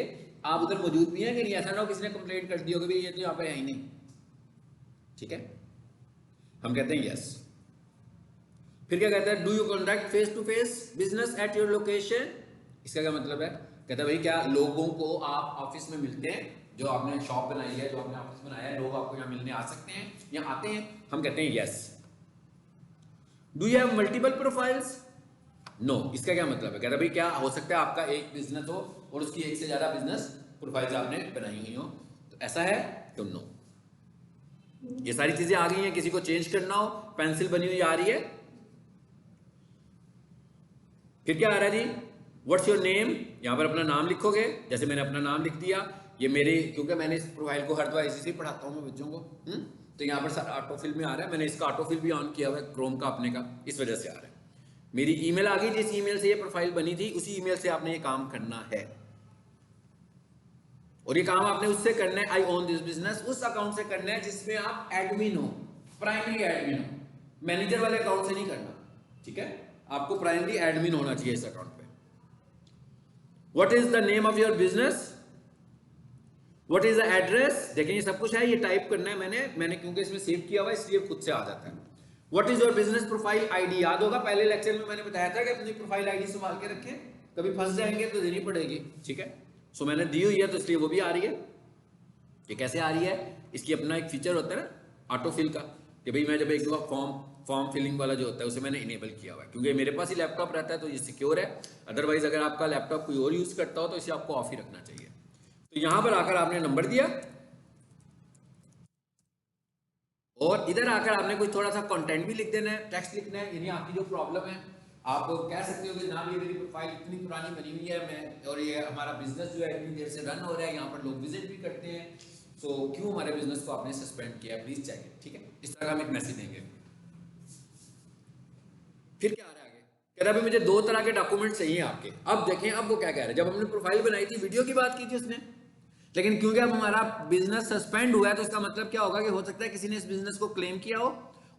आप उधर मौजूद भी हैं कि नहीं, ऐसा ना हो किसी ने कंप्लेंट कर दी हो कि भाई ये तो यहाँ पे है ही नहीं, ठीक है, हम कहते हैं यस। फिर क्या कहता है, do you conduct face to face business at your location, इसका क्या मतलब है, कहता है भाई क्या लोगों को आप ऑफिस में मिलते हैं, जो आपने शॉप बनाई है, जो आपने ऑफिस बनाया है, लोग आपको यहाँ मिलने आ सकते हैं, यहाँ आते हैं, हम कहते हैं yes. Do you have multiple profiles, no, इसका क्या मतलब है, कहता है भाई क्या हो सकता है आपका एक बिजनेस हो और उसकी एक से ज्यादा बिजनेस प्रोफाइल्स आपने बनाई हुई हो, तो ऐसा है तो नो। ये सारी चीजें आ गई हैं, किसी को चेंज करना हो पेंसिल बनी हुई आ रही है। फिर क्या आ रहा है जी, व्हाट्स योर नेम, यहां पर अपना नाम लिखोगे, जैसे मैंने अपना नाम लिख दिया, ये मेरे, क्योंकि मैंने इस प्रोफाइल को हर दफा इसी से पढ़ाता हूं मैं बच्चों को, तो यहाँ पर सारा ऑटोफिल में आ रहा है, मैंने इसका ऑटोफिल भी ऑन किया हुआ है क्रोम का अपने का, इस वजह से आ रहा है। मेरी ईमेल आ गई, जिस ईमेल से ये प्रोफाइल बनी थी उसी ईमेल से आपने ये काम करना है, और ये काम आपने उससे करना है, आई ओन दिस बिजनेस, उस अकाउंट से करना है जिसमें आप एडमिन हो, प्राइमरी एडमिन हो, मैनेजर वाले अकाउंट से नहीं करना, ठीक है। आपको प्राइमरी एडमिन होना चाहिए इस अकाउंट पे। What is the name of your business, what is the address, देखें ये सब कुछ है, ये टाइप करना है मैंने क्योंकि इसमें सेव किया हुआ है इसलिए खुद से आ जाता है। What is your business profile ID, याद होगा पहले लेक्चर में मैंने बताया था कि अपनी प्रोफाइल आईडी संभाल के रखें, कभी फंस जाएंगे तो देनी पड़ेगी, ठीक है। सो मैंने दी हुई है तो इसलिए वो भी आ रही है। ये कैसे आ रही है, इसकी अपना एक फीचर होता है ना ऑटो फिल का, कि भाई मैं जब एक दो फॉर्म फिलिंग वाला जो होता है उसे मैंने इनेबल किया हुआ है, क्योंकि मेरे पास ही लैपटॉप रहता है तो ये सिक्योर है। अदरवाइज अगर आपका लैपटॉप कोई और यूज करता हो तो इसे आपको ऑफ ही रखना चाहिए। तो यहां पर आकर आपने नंबर दिया और इधर आकर आपने कोई थोड़ा सा कंटेंट भी लिख देना है, टेक्स्ट लिखना है, यानी आपकी जो प्रॉब्लम है आप कह सकते हो कि जनाब ये मेरी प्रोफाइल इतनी पुरानी बनी हुई है, मैं और ये हमारा बिजनेस जो है इतनी देर से रन हो रहा है, यहाँ पर लोग विजिट भी करते हैं, तो क्यों हमारे बिजनेस को आपने सस्पेंड किया, प्लीज चेक इट, ठीक है। इस तरह का हम एक मैसेज देंगे। फिर क्या आ रहा है आगे, कह रहा है मुझे 2 तरह के डॉक्यूमेंट चाहिए आपके। अब देखें अब वो क्या कह रहे हैं, जब हमने प्रोफाइल बनाई थी वीडियो की बात की थी उसने, लेकिन क्योंकि अब हमारा बिजनेस सस्पेंड हुआ है तो इसका मतलब क्या होगा कि हो सकता है किसी ने इस बिजनेस को क्लेम किया हो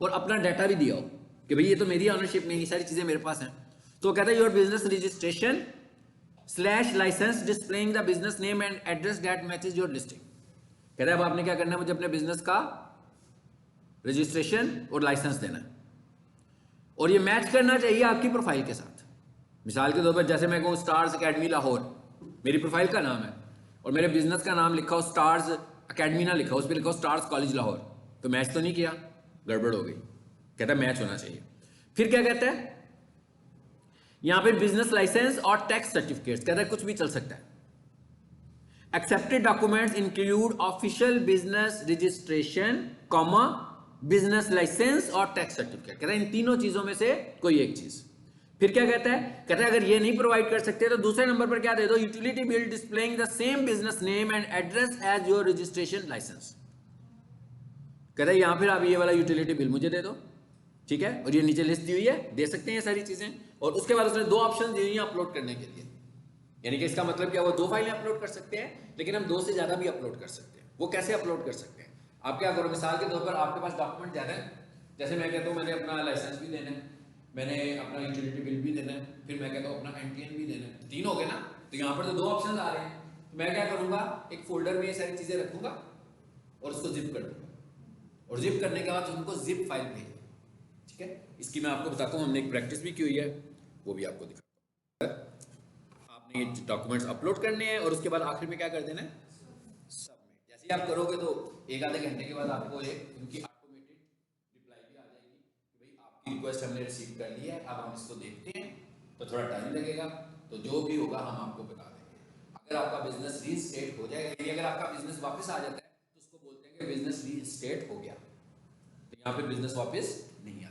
और अपना डाटा भी दिया हो कि भाई ये तो मेरी ऑनरशिप में, ये सारी चीजें मेरे पास हैं। तो कहता है your business registration / licence displaying the business name and address that matches your listing. कहता है अब आपने क्या करना है, मुझे अपने बिजनेस का रजिस्ट्रेशन और लाइसेंस देना है और ये मैच करना चाहिए आपकी प्रोफाइल के साथ। मिसाल के तौर पर जैसे मैं कहूँ स्टार्स अकेडमी लाहौर, मेरी प्रोफाइल का नाम है और मेरे बिजनेस का नाम लिखा हो स्टार्स अकेडमी ना लिखा हो, उस पर लिखा हो स्टार्स कॉलेज लाहौर, तो मैच तो नहीं किया, गड़बड़ हो गई। कहता है मैच होना चाहिए। फिर क्या कहता है, यहां पे बिजनेस लाइसेंस और टैक्स सर्टिफिकेट्स, कहता है कुछ भी चल सकता है। Accepted documents include official business registration comma business licence और टैक्स सर्टिफिकेट। कहता है इन तीनों चीजों में से कोई एक चीज। फिर क्या कहता है अगर ये नहीं प्रोवाइड कर सकते तो दूसरे नंबर पर क्या दे दो, utility bill displaying the same business name and address as your registration licence. कहता है यहां फिर आप ये वाला यूटिलिटी बिल मुझे दे दो, ठीक है, और ये नीचे लिस्ट दी हुई है, दे सकते हैं ये सारी चीजें। और उसके बाद उसने 2 ऑप्शन दी हुई हैं अपलोड करने के लिए, यानी कि इसका मतलब क्या, वो 2 फाइलें अपलोड कर सकते हैं, लेकिन हम 2 से ज्यादा भी अपलोड कर सकते हैं। वो कैसे अपलोड कर सकते हैं, आप क्या करो, मिसाल के तौर पर आपके पास डॉक्यूमेंट ज्यादा है, जैसे मैं कहता हूँ मैंने अपना लाइसेंस भी देना है, मैंने अपना यूटिलिटी बिल भी देना है, फिर मैं कहता हूँ अपना एनटीएन भी देना है, 3 हो गए ना। तो यहाँ पर तो 2 ऑप्शन आ रहे हैं, तो मैं क्या करूंगा, एक फोल्डर में ये सारी चीजें रखूंगा और उसको जिप कर दूंगा, और जिप करने के बाद उनको जिप फाइल भेज, ठीक है। इसकी मैं आपको बताता हूँ, हमने एक प्रैक्टिस भी की हुई है, वो भी आपको दिखाता हूँ। आपने ये डॉक्यूमेंट्स अपलोड करने हैं और उसके बाद आखिर में क्या कर देना है, सबमिट। जैसे आप करोगे तो 1 आधे घंटे के बाद आपको एक उनकी ऑटोमेटेड रिप्लाई भी आ जाएगी कि भाई आपकी रिक्वेस्ट हमने रिसीव कर ली है, अब हम इसको देखते हैं, तो थोड़ा टाइम लगेगा, तो जो भी होगा हम आपको बता देंगे। अगर आपका बिजनेस रीस्टेट हो जाएगा, यानी अगर आपका बिजनेस वापस आ जाता है तो उसको बोलते हैं कि बिजनेस रीस्टेट हो गया, तो यहाँ पे बिजनेस वापस नहीं